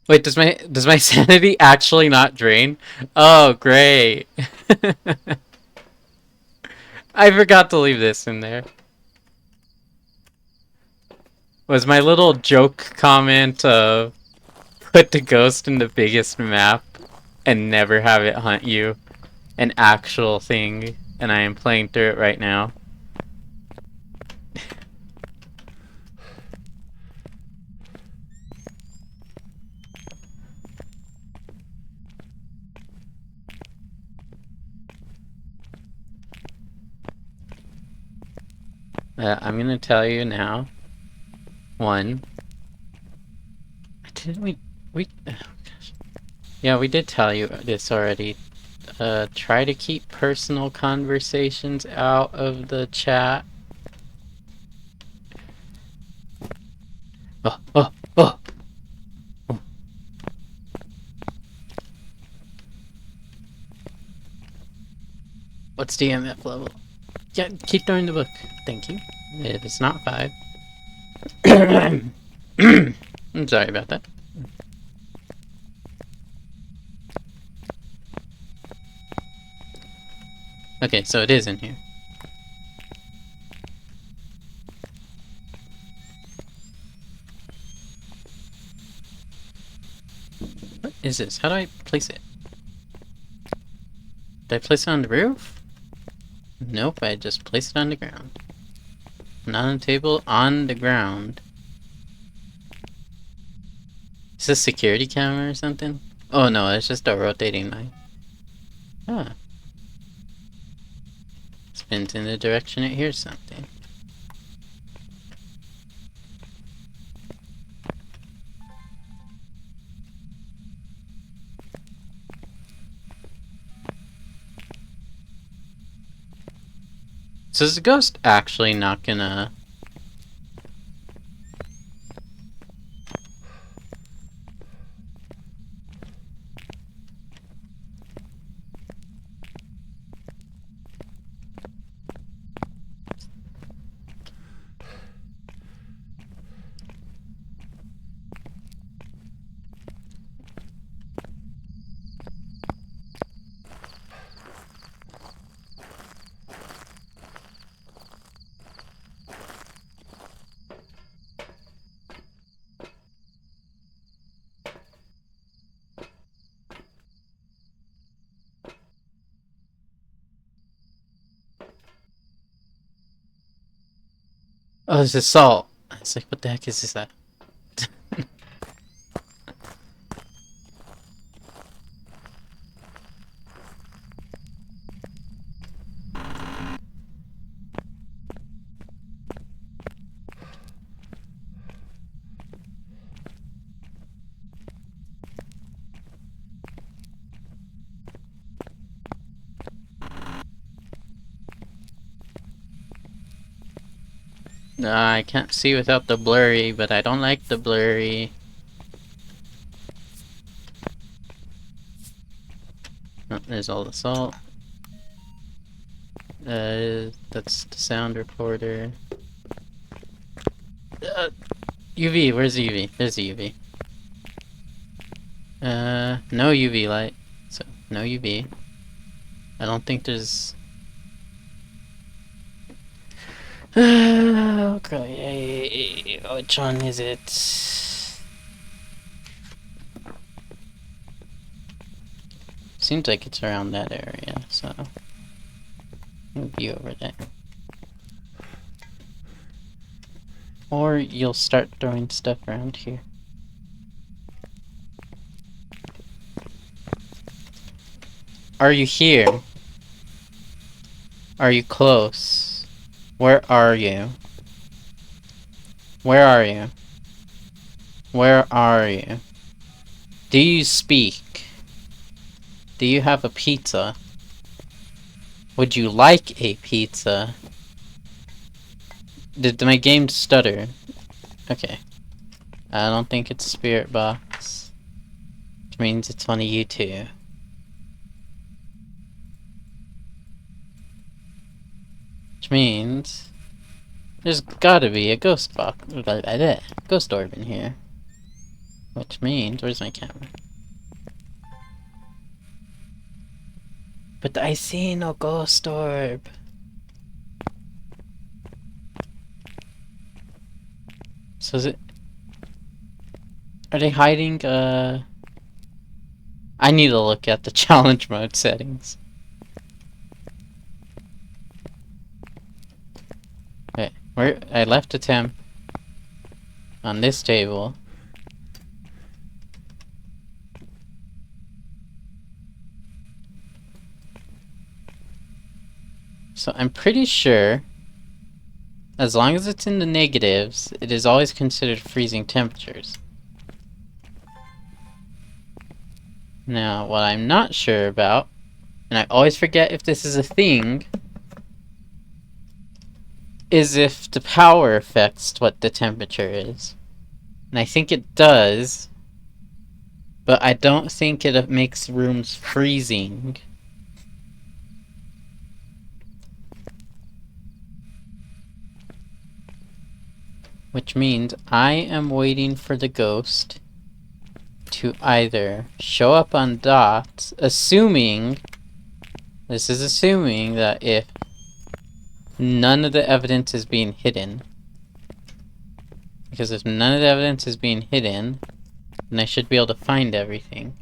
Wait, does my sanity actually not drain? Oh, great. I forgot to leave this in there. Was my little joke comment of put the ghost in the biggest map and never have it hunt you an actual thing, and I am playing through it right now. I'm gonna tell you now. One. Didn't we oh gosh. Yeah, we did tell you this already. Try to keep personal conversations out of the chat. Oh, oh, oh! Oh. What's the MF level? Yeah, keep throwing the book. Thank you. It is not 5. I'm sorry about that. Okay, so it is in here. What is this? How do I place it? Did I place it on the roof? Nope, I just placed it on the ground. Not on the table, on the ground. Is this a security camera or something? Oh no, it's just a rotating knife. Ah. Spins in the direction it hears something. So is the ghost actually not gonna... Oh, this is salt. It's like, what the heck is this that? I can't see without the blurry, but I don't like the blurry. Oh, there's all the salt. That's the sound recorder. UV, where's the UV? There's the UV. No UV light, so no UV. I don't think there's... Okay, which one is it? Seems like it's around that area, so... Move you over there. Or you'll start throwing stuff around here. Are you here? Are you close? Where are you? Where are you? Where are you? Do you speak? Do you have a pizza? Would you like a pizza? Did my game stutter? Okay. I don't think it's a spirit box. Which means it's one of you two. Which means there's gotta be a ghost box, ghost orb in here. Which means, where's my camera? But I see no ghost orb. So is it? Are they hiding? I need to look at the challenge mode settings. Wait, where? I left a temp on this table. So I'm pretty sure, as long as it's in the negatives, it is always considered freezing temperatures. Now, what I'm not sure about, and I always forget if this is a thing, is if the power affects what the temperature is. And I think it does, but I don't think it makes rooms freezing. Which means I am waiting for the ghost to either show up on dots, assuming, this is assuming that if none of the evidence is being hidden, because if none of the evidence is being hidden, then I should be able to find everything.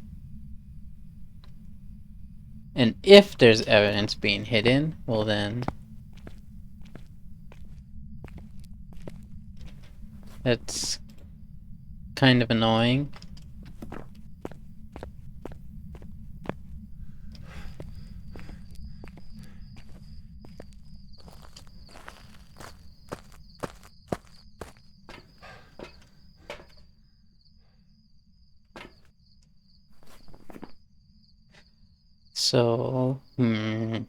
And if there's evidence being hidden, well then, that's kind of annoying. So, I'm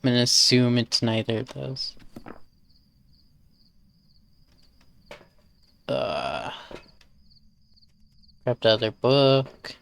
gonna assume it's neither of those. Grab the other book.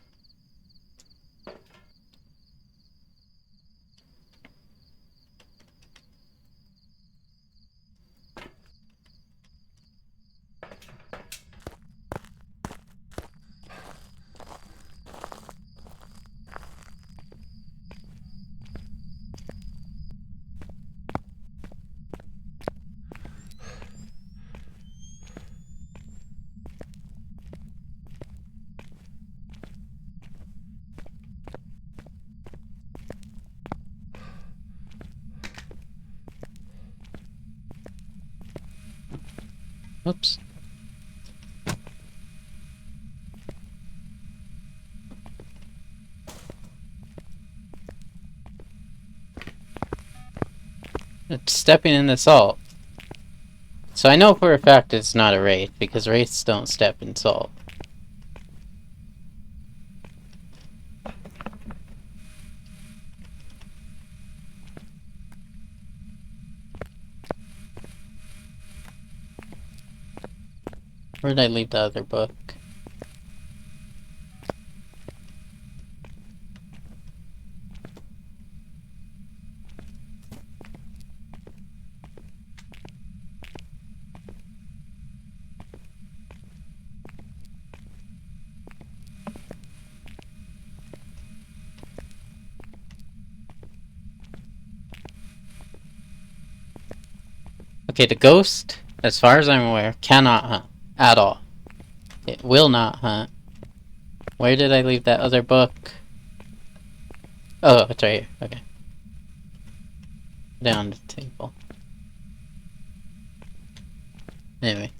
Oops. It's stepping in the salt. So I know for a fact it's not a wraith, because wraiths don't step in salt. Where did I leave the other book? Okay, the ghost, as far as I'm aware, cannot hunt at all. It will not hunt. Where did I leave that other book? Oh, it's right here. Okay. Down the table. Anyway.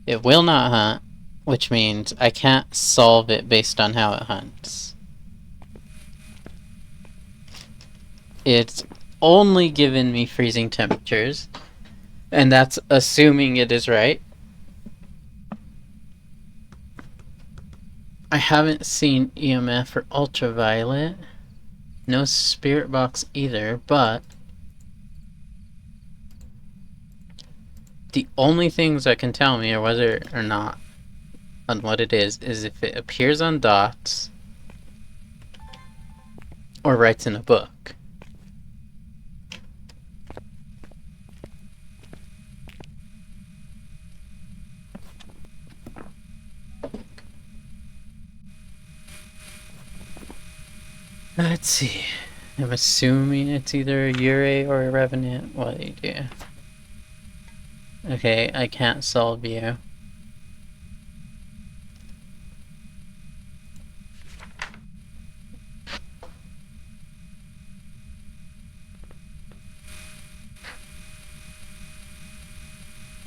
It will not hunt, which means I can't solve it based on how it hunts. It's only given me freezing temperatures, And that's assuming it is right. I haven't seen EMF or ultraviolet. No spirit box either, but the only things that can tell me are whether or not on what it is if it appears on dots or writes in a book. Let's see. I'm assuming it's either a Ure or a Revenant. What do you do? Okay, I can't solve you.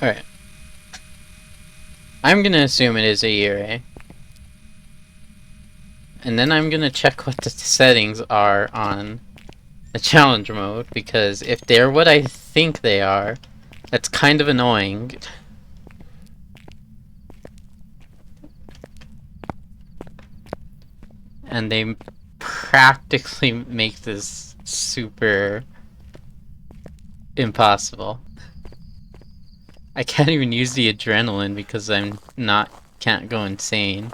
Alright. I'm gonna assume it is a Ure. And then I'm gonna check what the settings are on the challenge mode, because if they're what I think they are, that's kind of annoying. And they practically make this super impossible. I can't even use the adrenaline because can't go insane.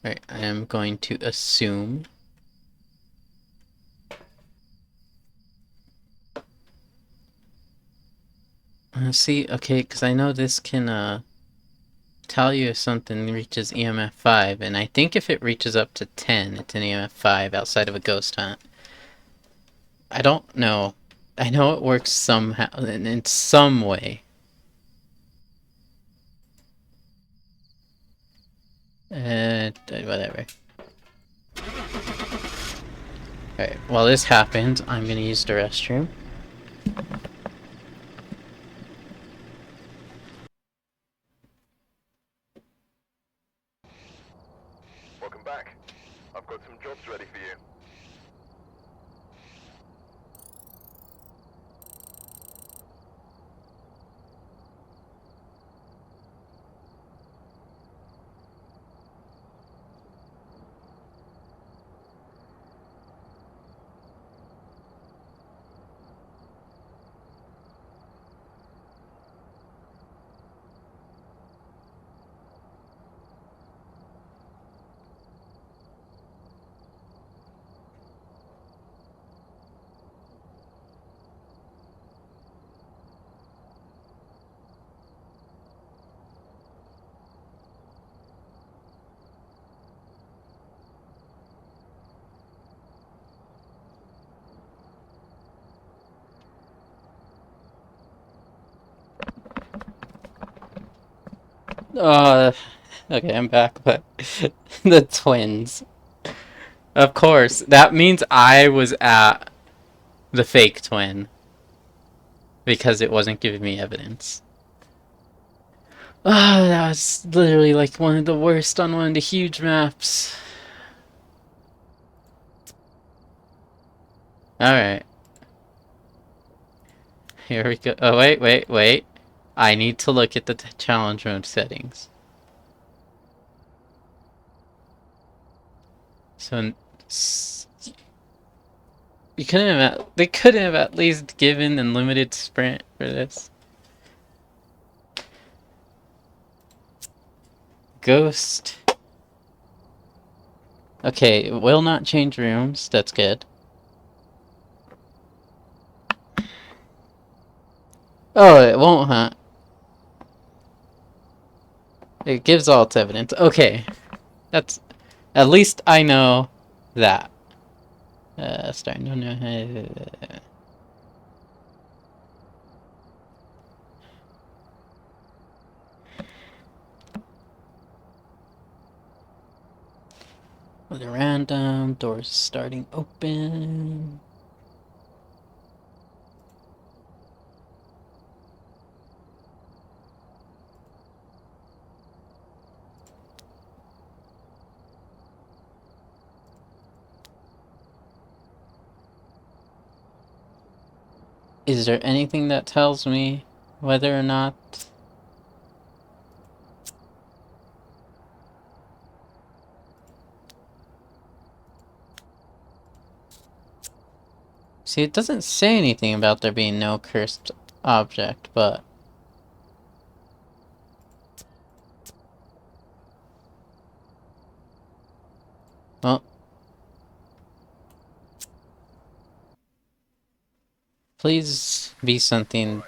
Right, I am going to assume. Let's see, okay, because I know this can tell you if something reaches EMF 5, and I think if it reaches up to 10, it's an EMF 5 outside of a ghost hunt. I don't know. I know it works somehow, in some way. Whatever. Alright, while this happens, I'm gonna use the restroom. Welcome back. I've got some jobs ready for you. Okay, I'm back, but the twins. Of course, that means I was at the fake twin because it wasn't giving me evidence. That was literally like one of the worst on one of the huge maps. Alright. Here we go. Oh, wait. I need to look at the challenge mode settings. So, they couldn't have at least given unlimited sprint for this. Ghost. Okay, it will not change rooms. That's good. Oh, it won't, huh? It gives all its evidence. Okay. That's... At least I know that. Starting to know... With a random, doors starting open. Is there anything that tells me whether or not... See, it doesn't say anything about there being no cursed object, but... Well... Please be something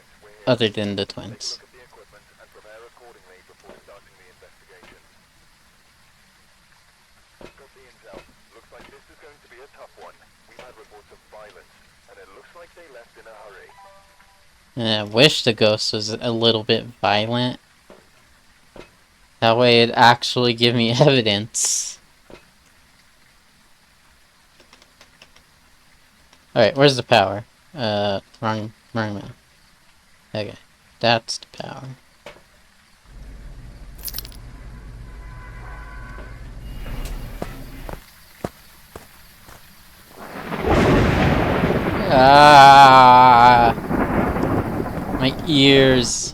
other than the twins. Take a look at the equipment and prepare accordingly before starting the investigation. Got the intel. Looks like this is going to be a tough one. We've had reports of violence, and it looks like they left in a hurry. I wish the ghost was a little bit violent. That way it'd actually give me evidence. Alright, where's the power? Wrong man. Okay, that's the power. Ah, my ears.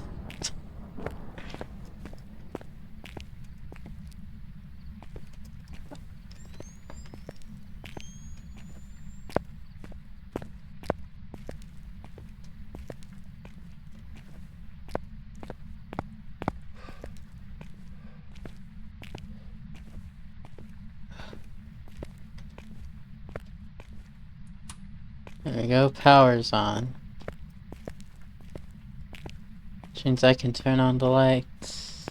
There we go, power's on. Which means I can turn on the lights.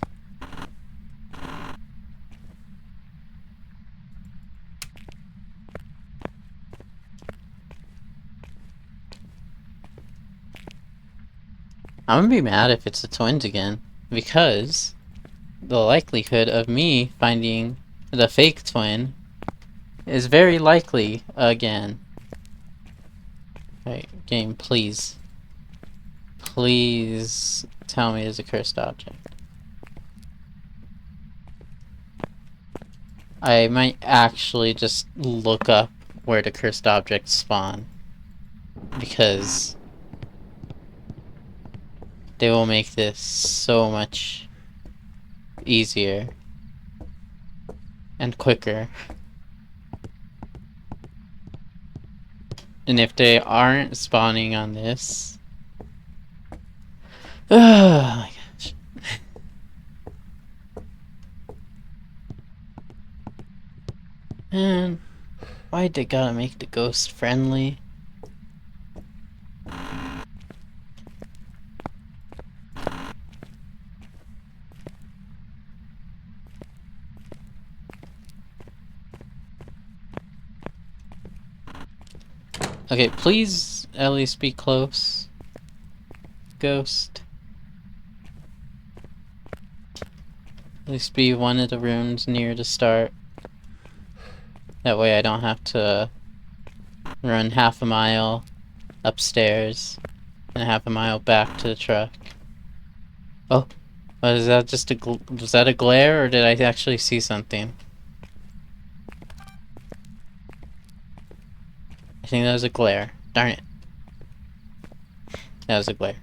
I'm gonna be mad if it's the twins again, because the likelihood of me finding the fake twin is very likely again. Alright, game, please. Please tell me it's a cursed object. I might actually just look up where the cursed objects spawn, because they will make this so much easier and quicker. And if they aren't spawning on this... Oh my gosh. Man, why'd they gotta make the ghost friendly? Okay, please at least be close, ghost. At least be one of the rooms near the start. That way I don't have to run half a mile upstairs and half a mile back to the truck. Oh, was that just was that a glare, or did I actually see something? I think that was a glare. Darn it. That was a glare.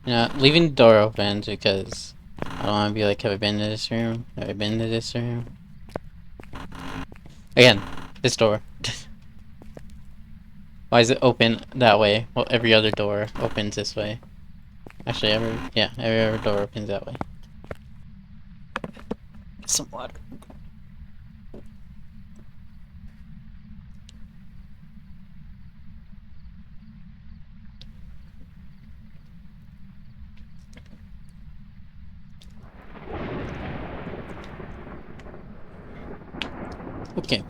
You know, leaving the door open because I don't want to be like, have I been to this room? Have I been to this room? Again, this door. Why is it open that way? Well, every other door opens this way. Actually, every other door opens that way. Some water. Okay.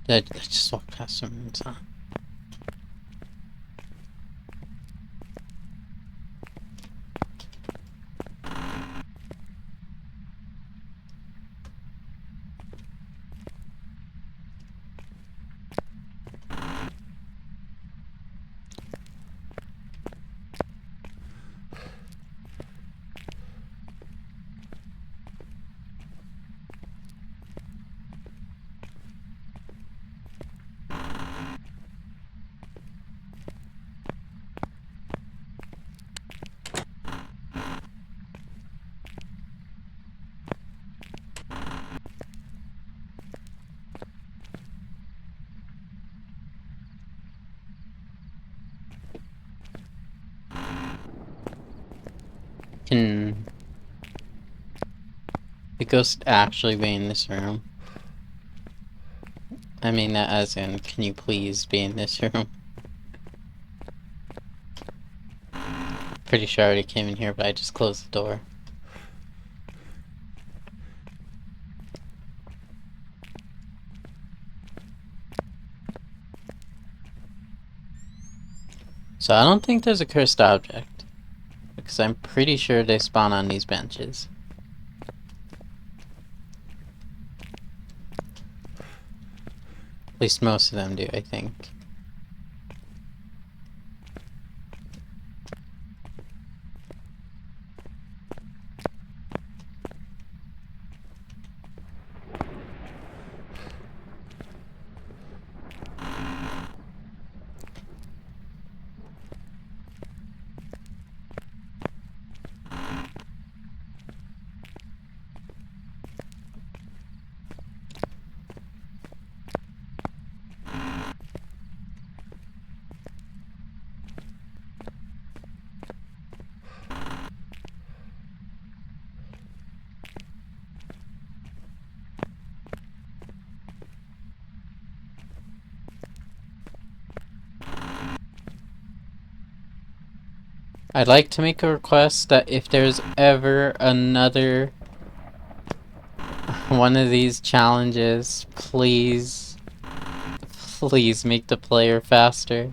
Did I just walked past him? Huh? Can the ghost actually be in this room? I mean, as in, can you please be in this room? Pretty sure I already came in here, but I just closed the door. So I don't think there's a cursed object, because I'm pretty sure they spawn on these benches. At least most of them do, I think. I'd like to make a request that if there's ever another one of these challenges, please make the player faster.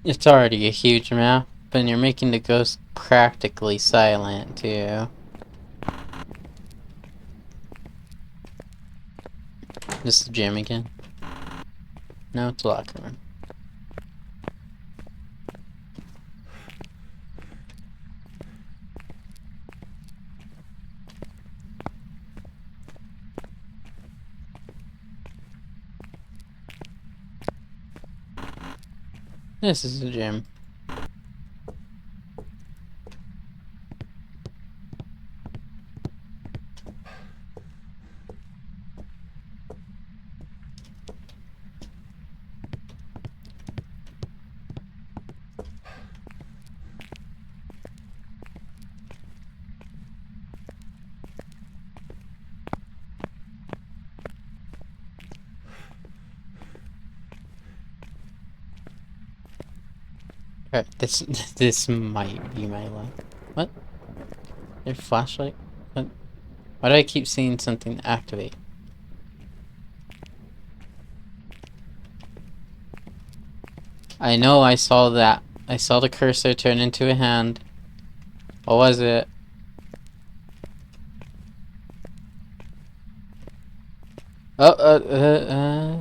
It's already a huge map, and you're making the ghost practically silent, too. This is the gym again? No, it's a locker room. This is the gym. Alright, this might be my luck. What? There's a flashlight? What? Why do I keep seeing something activate? I know I saw that. I saw the cursor turn into a hand. What was it? Oh,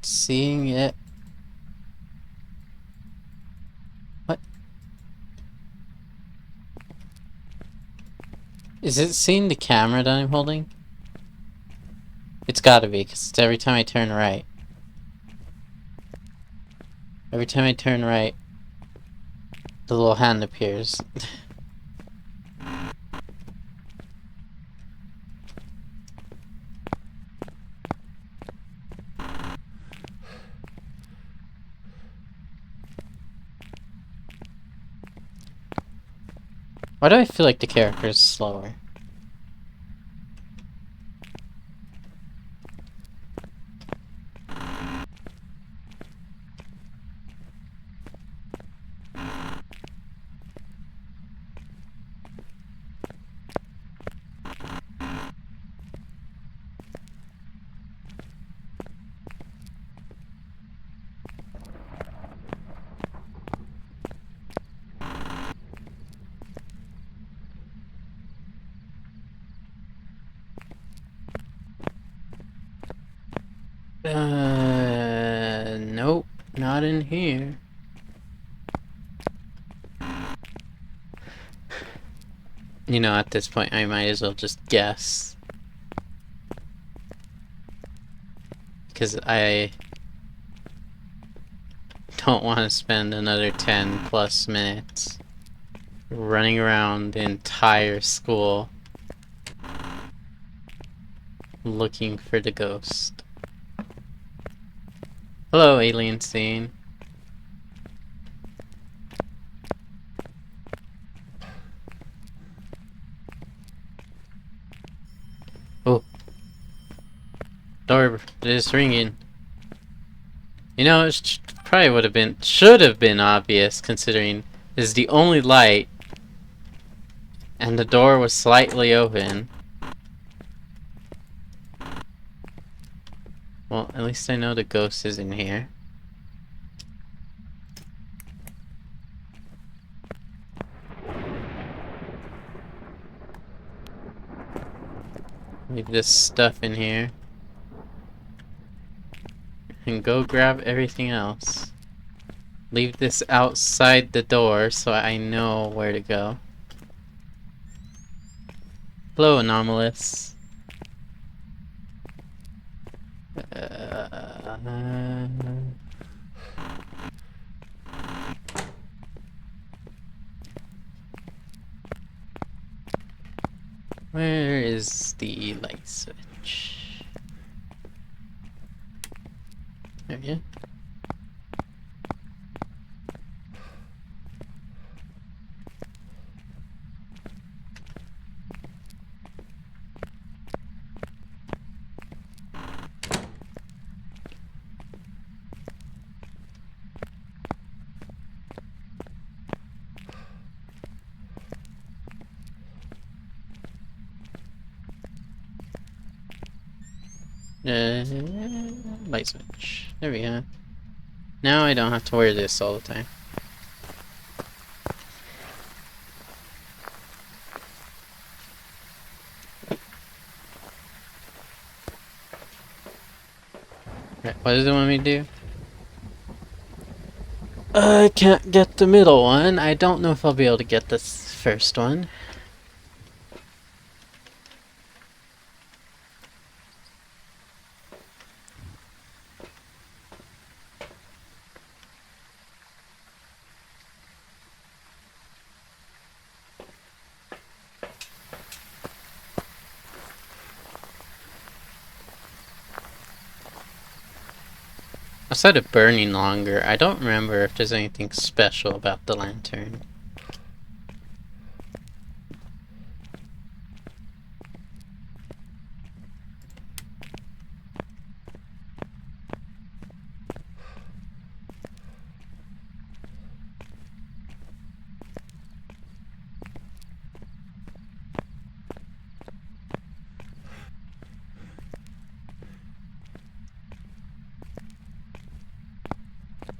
seeing it. What? Is it seeing the camera that I'm holding? It's gotta be, because it's every time I turn right. Every time I turn right, the little hand appears. Why do I feel like the character is slower? Nope, not in here. You know, at this point, I might as well just guess. Because I don't want to spend another 10 plus minutes running around the entire school looking for the ghost. Hello, alien scene. Oh. Door is ringing. You know, it probably should have been obvious considering this is the only light and the door was slightly open. Well, at least I know the ghost is in here. Leave this stuff in here. And go grab everything else. Leave this outside the door so I know where to go. Hello, Anomalous. Where is the light switch? There we go. Light switch. There we go. Now I don't have to wear this all the time. Right, what does it want me to do? I can't get the middle one. I don't know if I'll be able to get this first one. Outside of burning longer, I don't remember if there's anything special about the lantern.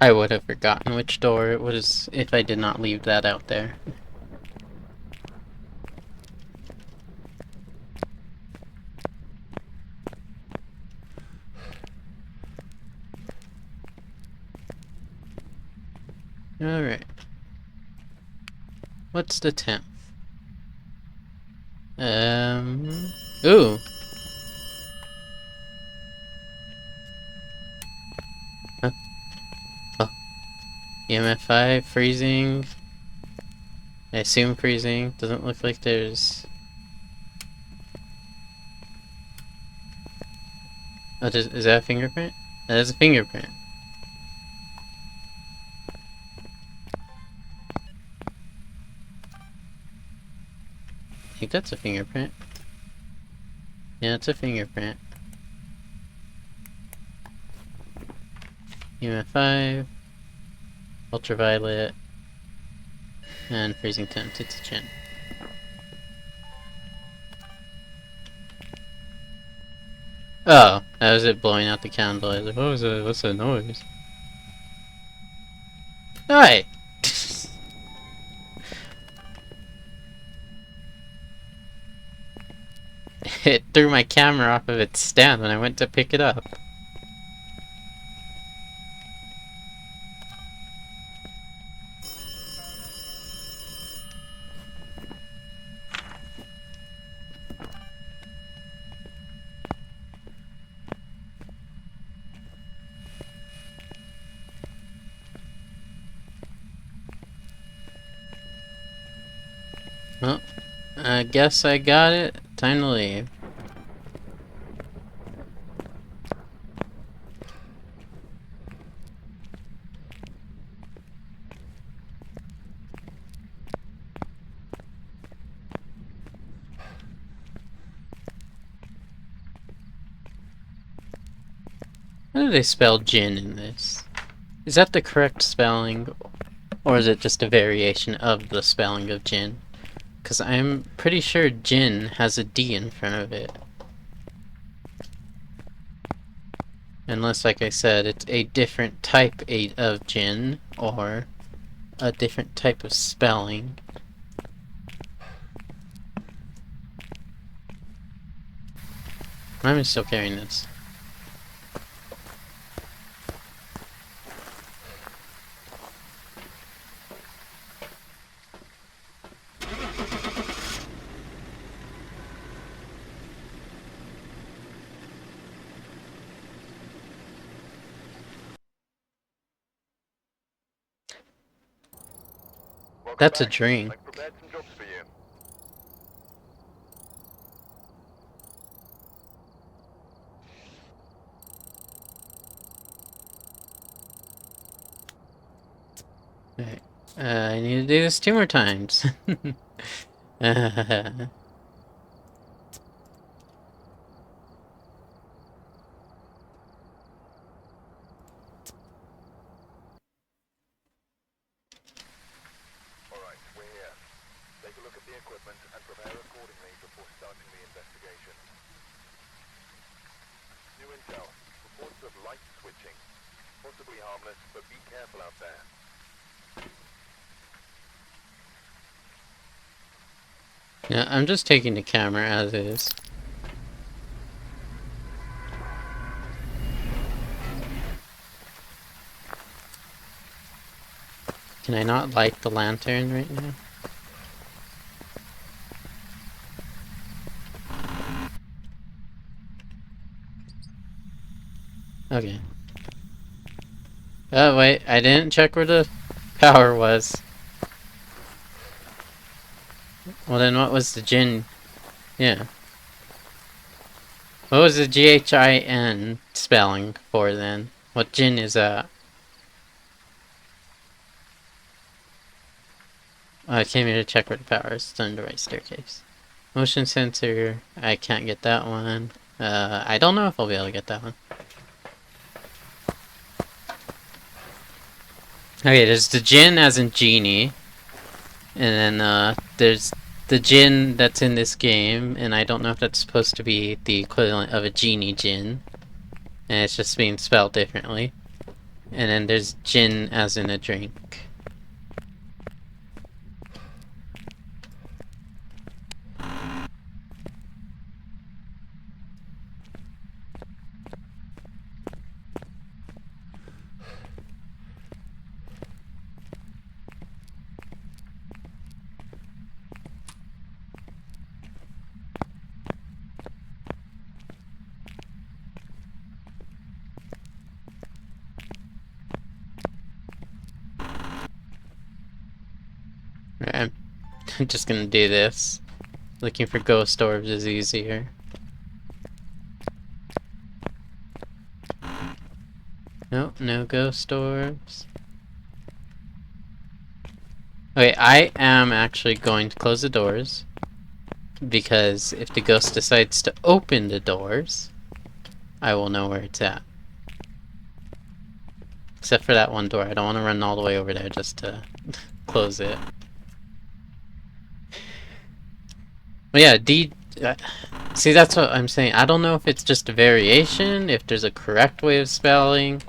I would have forgotten which door it was if I did not leave that out there. Alright. What's the 10th? Ooh. Huh? Oh. EMF 5, freezing. I assume freezing. Doesn't look like there's... Oh, is that a fingerprint? That is a fingerprint. think that's a fingerprint. Yeah, it's a fingerprint. UF5, ultraviolet, and freezing temps. It's a chin. Oh, that was it blowing out the candle. I was like, what was that? What's that noise? Alright! It threw my camera off of its stand when I went to pick it up. Well, I guess I got it. Time to leave. How do they spell Jin in this? Is that the correct spelling? Or is it just a variation of the spelling of Jin? Because I'm pretty sure Jin has a D in front of it. Unless, like I said, it's a different type of Jin, or a different type of spelling. Why am I still carrying this? Welcome That's a back. drink. I've prepared some jobs for you. Right. I need to do this 2 more times. Alright, we're here. Take a look at the equipment and prepare accordingly before starting the investigation. New intel. Reports of light switching. Possibly harmless, but be careful out there. Yeah, I'm just taking the camera as is. Can I not light the lantern right now? Okay. Oh, wait, I didn't check where the power was. Well, then what was the Jin? Yeah. What was the GHIN spelling for then? What Jin is that? I came here to check where the power is. It's on the right staircase. Motion sensor. I can't get that one. I don't know if I'll be able to get that one. Okay, there's the Jin as in genie. And then, there's the Jin that's in this game. And I don't know if that's supposed to be the equivalent of a genie Jin. And it's just being spelled differently. And then there's Jin as in a drink. I'm just gonna do this. Looking for ghost orbs is easier. Nope, no ghost orbs. Okay, I am actually going to close the doors. because if the ghost decides to open the doors, I will know where it's at. Except for that one door. I don't want to run all the way over there just to close it. But yeah, see, that's what I'm saying. I don't know if it's just a variation, if there's a correct way of spelling,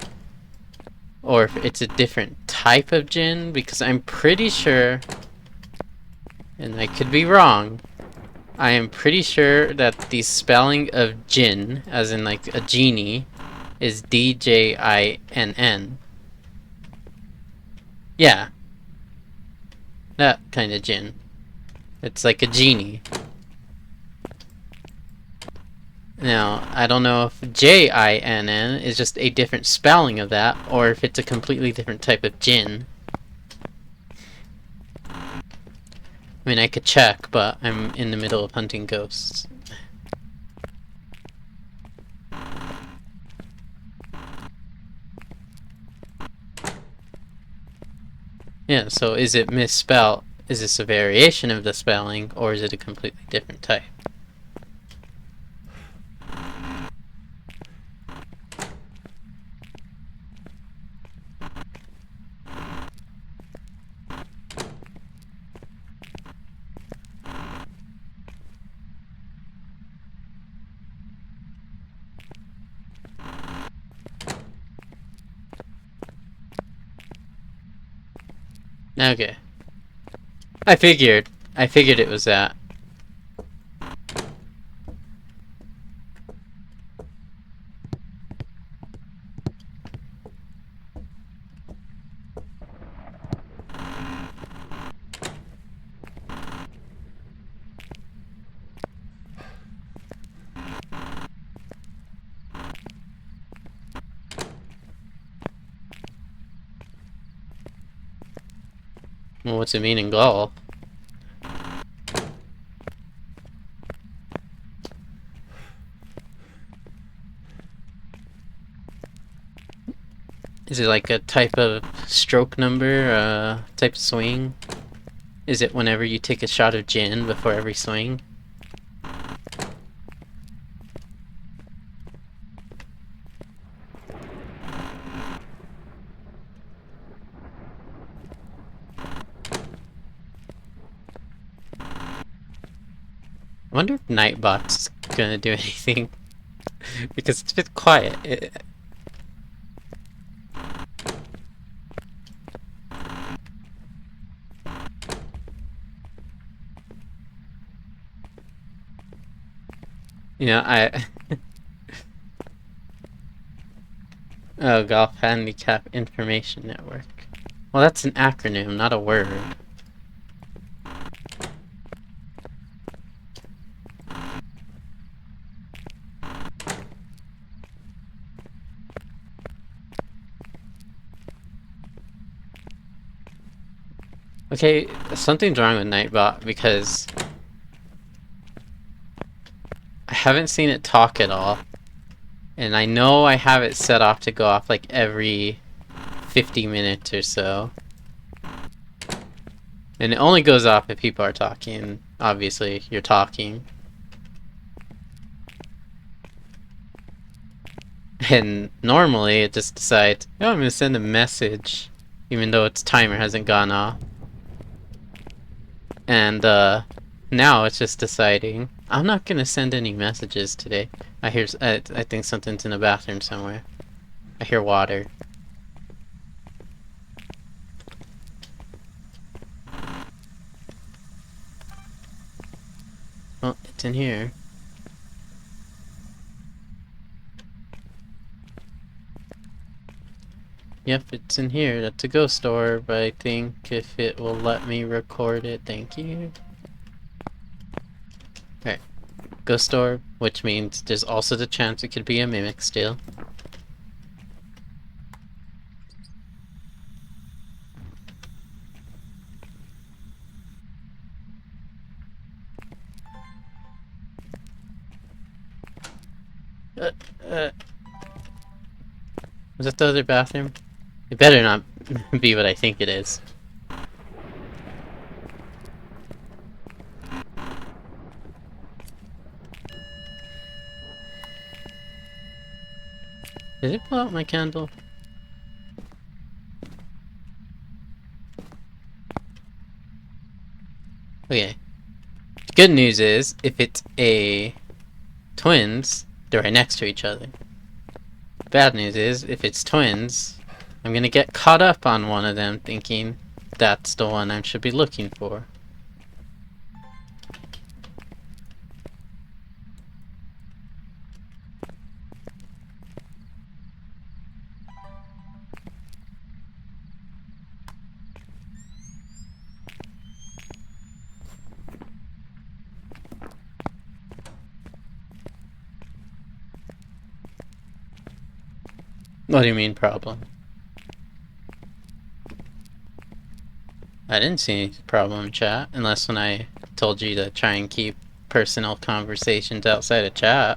or if it's a different type of jinn, because I'm pretty sure, and I could be wrong, I am pretty sure that the spelling of jinn, as in like a genie, is D-J-I-N-N. Yeah. That kind of jinn. It's like a genie. Now, I don't know if J-I-N-N is just a different spelling of that, or if it's a completely different type of jinn. I mean, I could check, but I'm in the middle of hunting ghosts. Yeah, so is it misspelled? Is this a variation of the spelling, or is it a completely different type? Okay. I figured it was that. Well, what's it mean in Gaul? Is it like a type of stroke number, type of swing? Is it whenever you take a shot of gin before every swing? I wonder if Nightbot's gonna do anything. Because it's a bit quiet. You know, Oh, Golf Handicap Information Network. Well, that's an acronym, not a word. Okay, something's wrong with Nightbot because I haven't seen it talk at all. And I know I have it set off to go off like every 50 minutes or so. And it only goes off if people are talking. Obviously, you're talking. And normally it just decides, oh, I'm gonna send a message, even though its timer hasn't gone off. And now it's just deciding, I'm not gonna send any messages today. I think something's in the bathroom somewhere. I hear water. Well, it's in here. Yep, it's in here. That's a ghost orb. I think if it will let me record it, thank you. Alright. Ghost orb, which means there's also the chance it could be a mimic still. Was that the other bathroom? It better not be what I think it is. Did it blow out my candle? Okay. The good news is, if it's a twins, they're right next to each other. Bad news is, if it's twins, I'm gonna get caught up on one of them thinking that's the one I should be looking for. What do you mean, problem? I didn't see any problem in chat, unless when I told you to try and keep personal conversations outside of chat.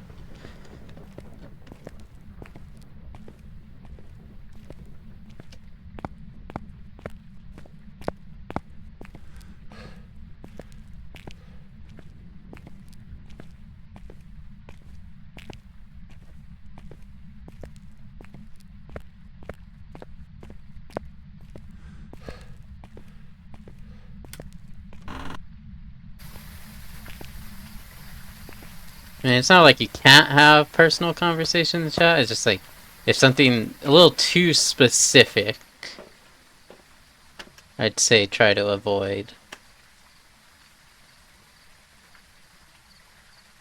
I mean, it's not like you can't have personal conversations in chat, it's just like, if something a little too specific, I'd say try to avoid.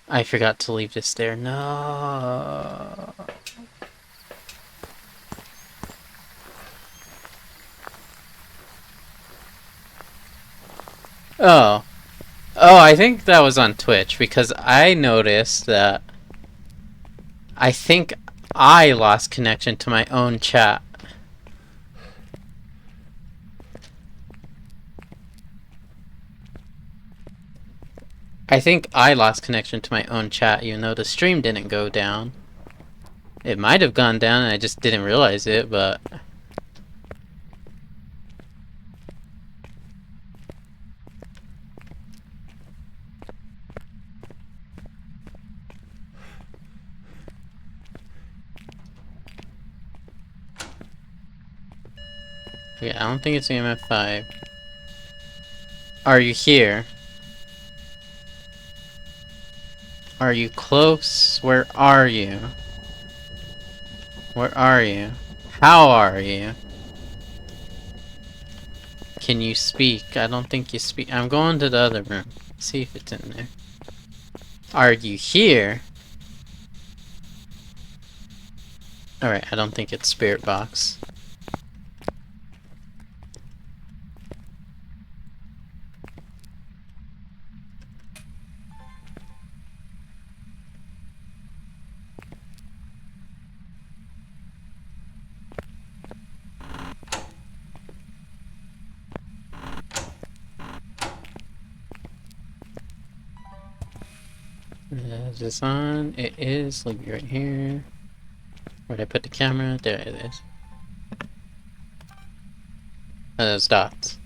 I forgot to leave this there. No. Oh. Oh, I think that was on Twitch, because I noticed that I think I lost connection to my own chat. I think I lost connection to my own chat, even though the stream didn't go down. It might have gone down and I just didn't realize it, but... yeah, I don't think it's EMF 5. Are you here? Are you close? Where are you? Where are you? How are you? Can you speak? I don't think you speak. I'm going to the other room. See if it's in there. Are you here? Alright, I don't think it's Spirit Box. Is this on? It is. Leave it right here. Where'd I put the camera? There it is. Those dots.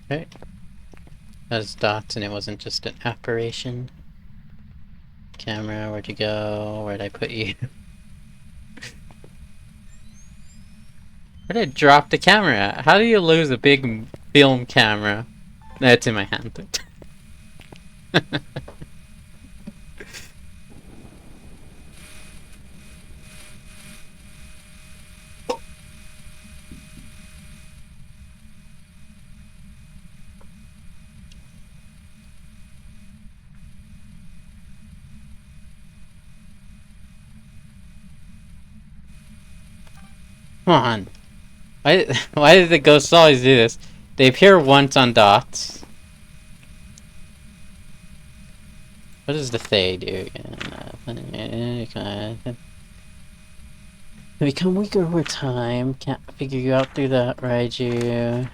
Okay. Those dots, and it wasn't just an apparition. Camera, where'd you go? Where'd I put you? Where'd I drop the camera at? How do you lose a big film camera? That's in my hand. Come on. Why did the ghosts always do this? They appear once on dots. What does the Fae do again? They become weaker over time. Can't figure you out through that, Raiju.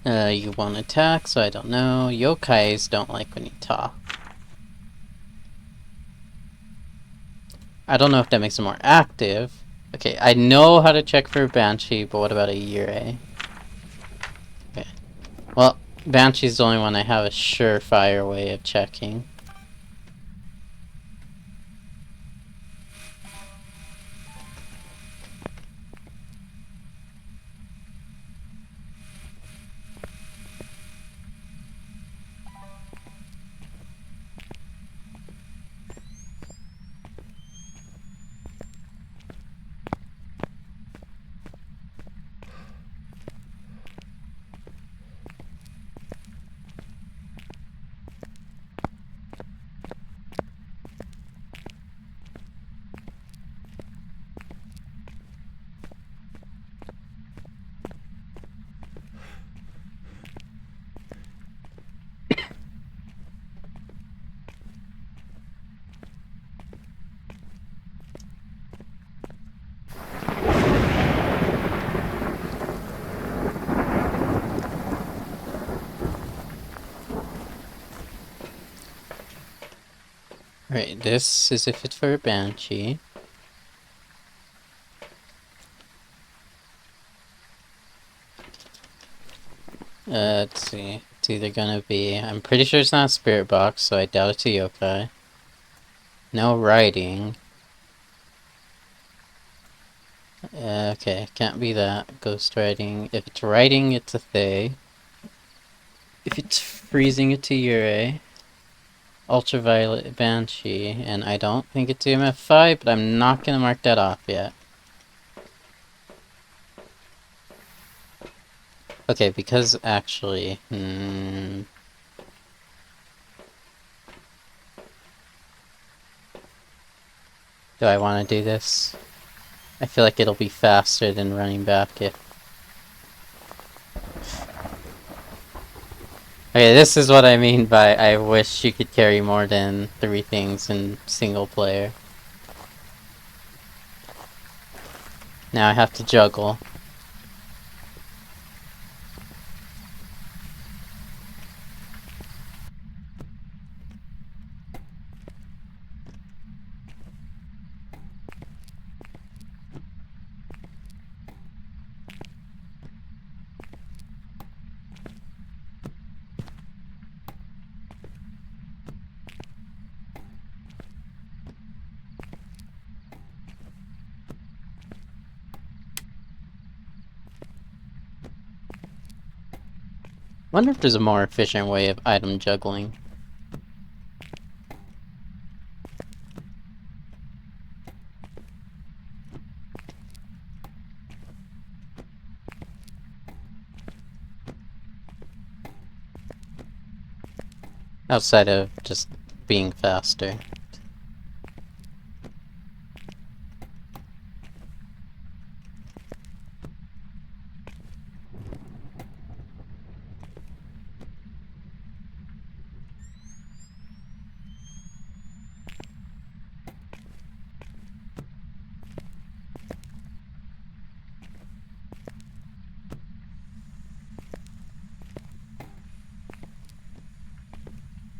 You won't attack, so I don't know. Yokais don't like when you talk. I don't know if that makes them more active. Okay, I know how to check for Banshee, but what about a Yurei? Okay. Well, Banshee's the only one I have a surefire way of checking. Right, this is if it's for a banshee. Let's see. It's either gonna be... I'm pretty sure it's not a spirit box, so I doubt it's a yokai. No writing. Okay, can't be that. Ghost writing. If it's writing, it's a Thay. If it's freezing, it's a Yurei. Ultraviolet Banshee, and I don't think it's EMF5, but I'm not gonna mark that off yet. Okay, because actually... do I want to do this? I feel like it'll be faster than running back if... Okay, this is what I mean by I wish you could carry more than 3 things in single player. Now I have to juggle. Wonder if there's a more efficient way of item juggling. Outside of just being faster.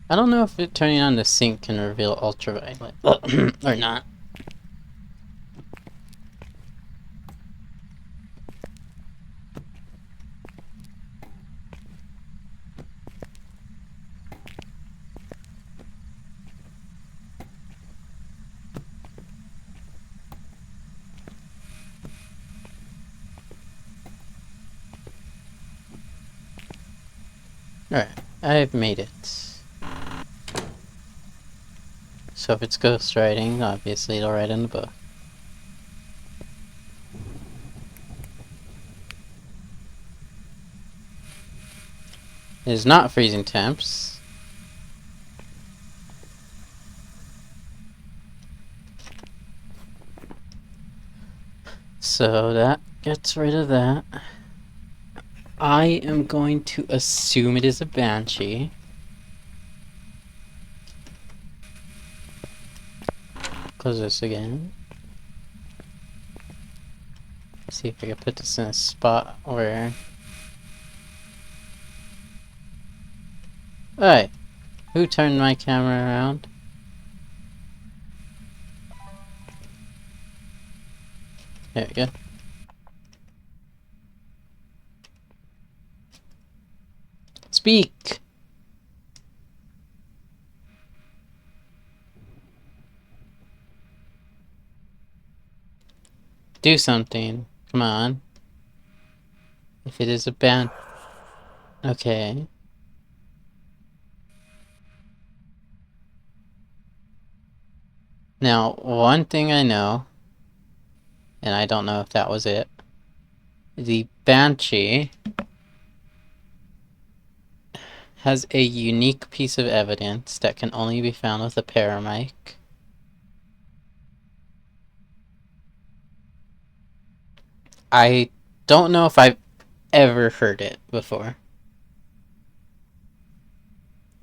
I don't know if turning on the sync can reveal ultraviolet or not. Alright, I've made it. So if it's ghost writing, obviously it'll write in the book. It is not freezing temps. So that gets rid of that. I am going to assume it is a banshee. Close this again. See if I can put this in a spot where... Alright, who turned my camera around? There we go. Speak! Do something. Come on. If it is a band... Okay. Now, one thing I know, and I don't know if that was it, the Banshee has a unique piece of evidence that can only be found with a paramic. I don't know if I've ever heard it before.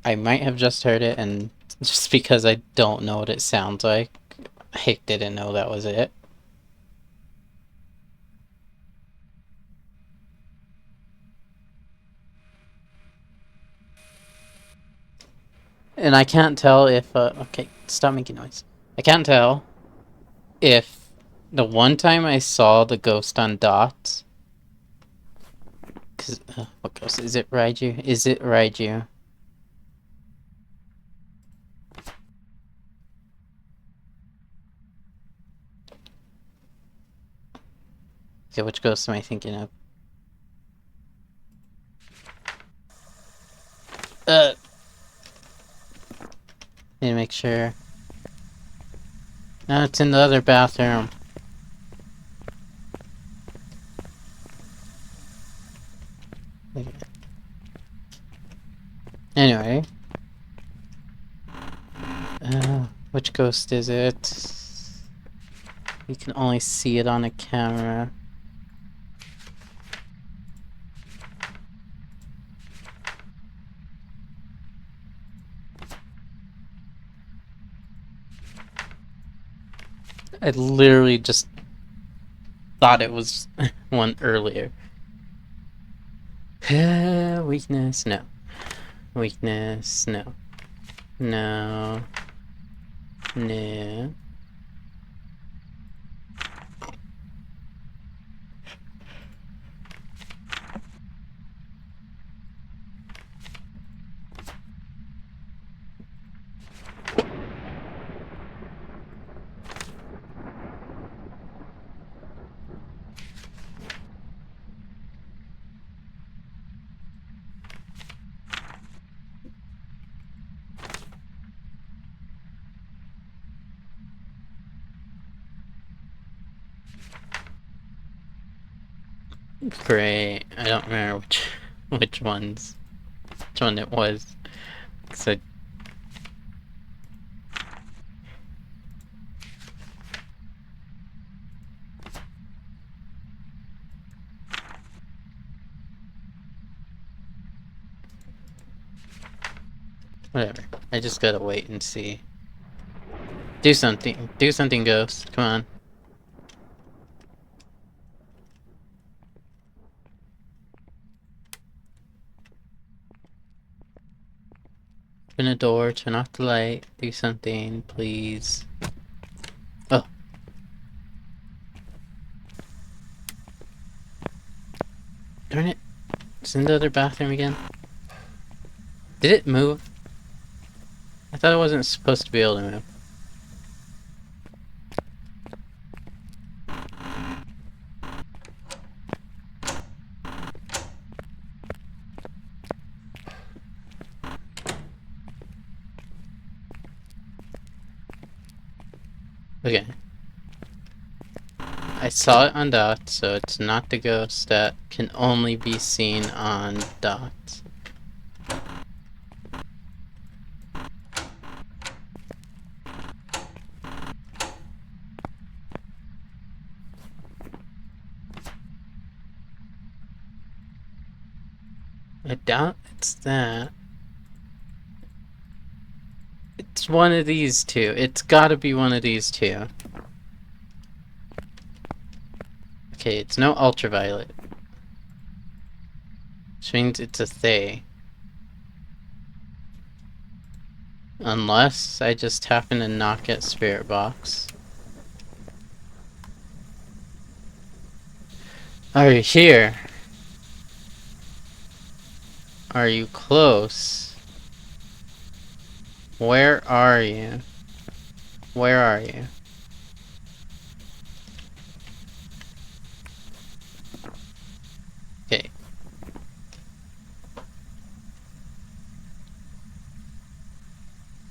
I might have just heard it, and just because I don't know what it sounds like, I didn't know that was it. And I can't tell if, okay, stop making noise. I can't tell if the one time I saw the ghost on Dot, cause, what ghost? Is it Raiju? Is it Raiju? Okay, which ghost am I thinking of? Need to make sure. No, it's in the other bathroom. Okay. Anyway. Which ghost is it? You can only see it on a camera. I literally just thought it was one earlier. Weakness, no. Weakness, no. No. No. Great. I don't remember which one it was. So whatever. I just gotta wait and see. Do something. Do something, Ghost. Come on. Open a door, turn off the light, do something, please. Oh. Darn it. It's in the other bathroom again. Did it move? I thought it wasn't supposed to be able to move. Okay. I saw it on Dot, so it's not the ghost that can only be seen on Dot. I doubt it's that. It's one of these two. It's gotta be one of these two. Okay, it's no ultraviolet. Which means it's a Thay. Unless I just happen to knock at Spirit Box. Are you here? Are you close? Where are you? Where are you? Okay.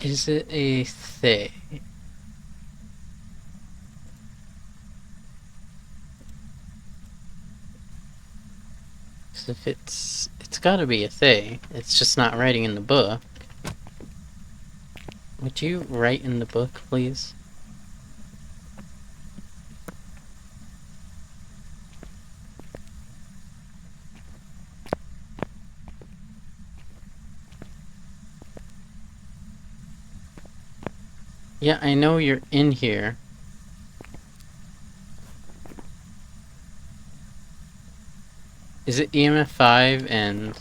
Is it a Thay? Because if it's gotta be a Thay. It's just not writing in the book. Would you write in the book, please? Yeah, I know you're in here. Is it EMF 5 and...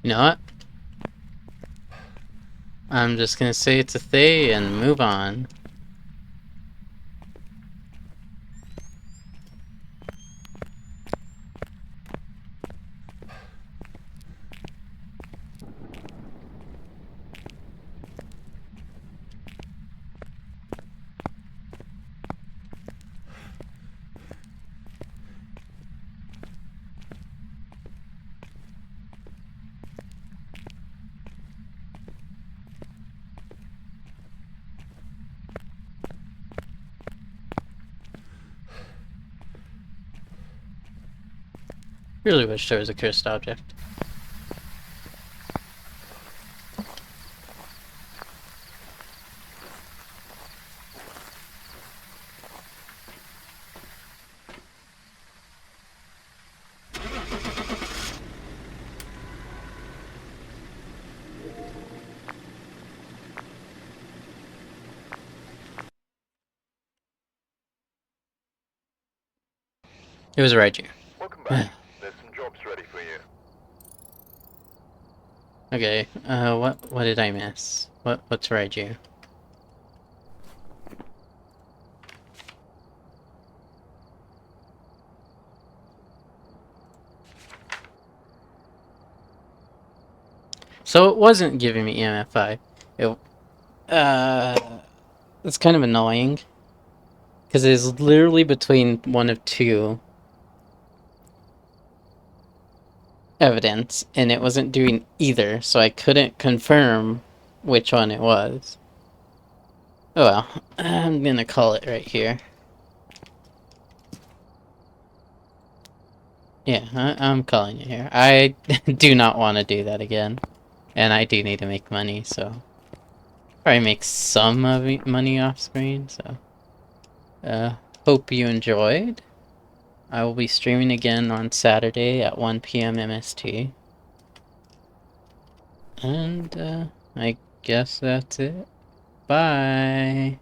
You know what? I'm just gonna say it's a they and move on. Really wish there was a cursed object. It was Raiju. Welcome back. There's some jobs ready for you. Okay, what did I miss? What's Raiju? So it wasn't giving me EMF5. It, it's kind of annoying. Because it is literally between one of two evidence, and it wasn't doing either, so I couldn't confirm which one it was. Oh well, I'm gonna call it right here. Yeah, I'm calling it here. I do not want to do that again. And I do need to make money, so... Probably make some money off screen, so... Hope you enjoyed. I will be streaming again on Saturday at 1 p.m. MST. And, I guess that's it. Bye!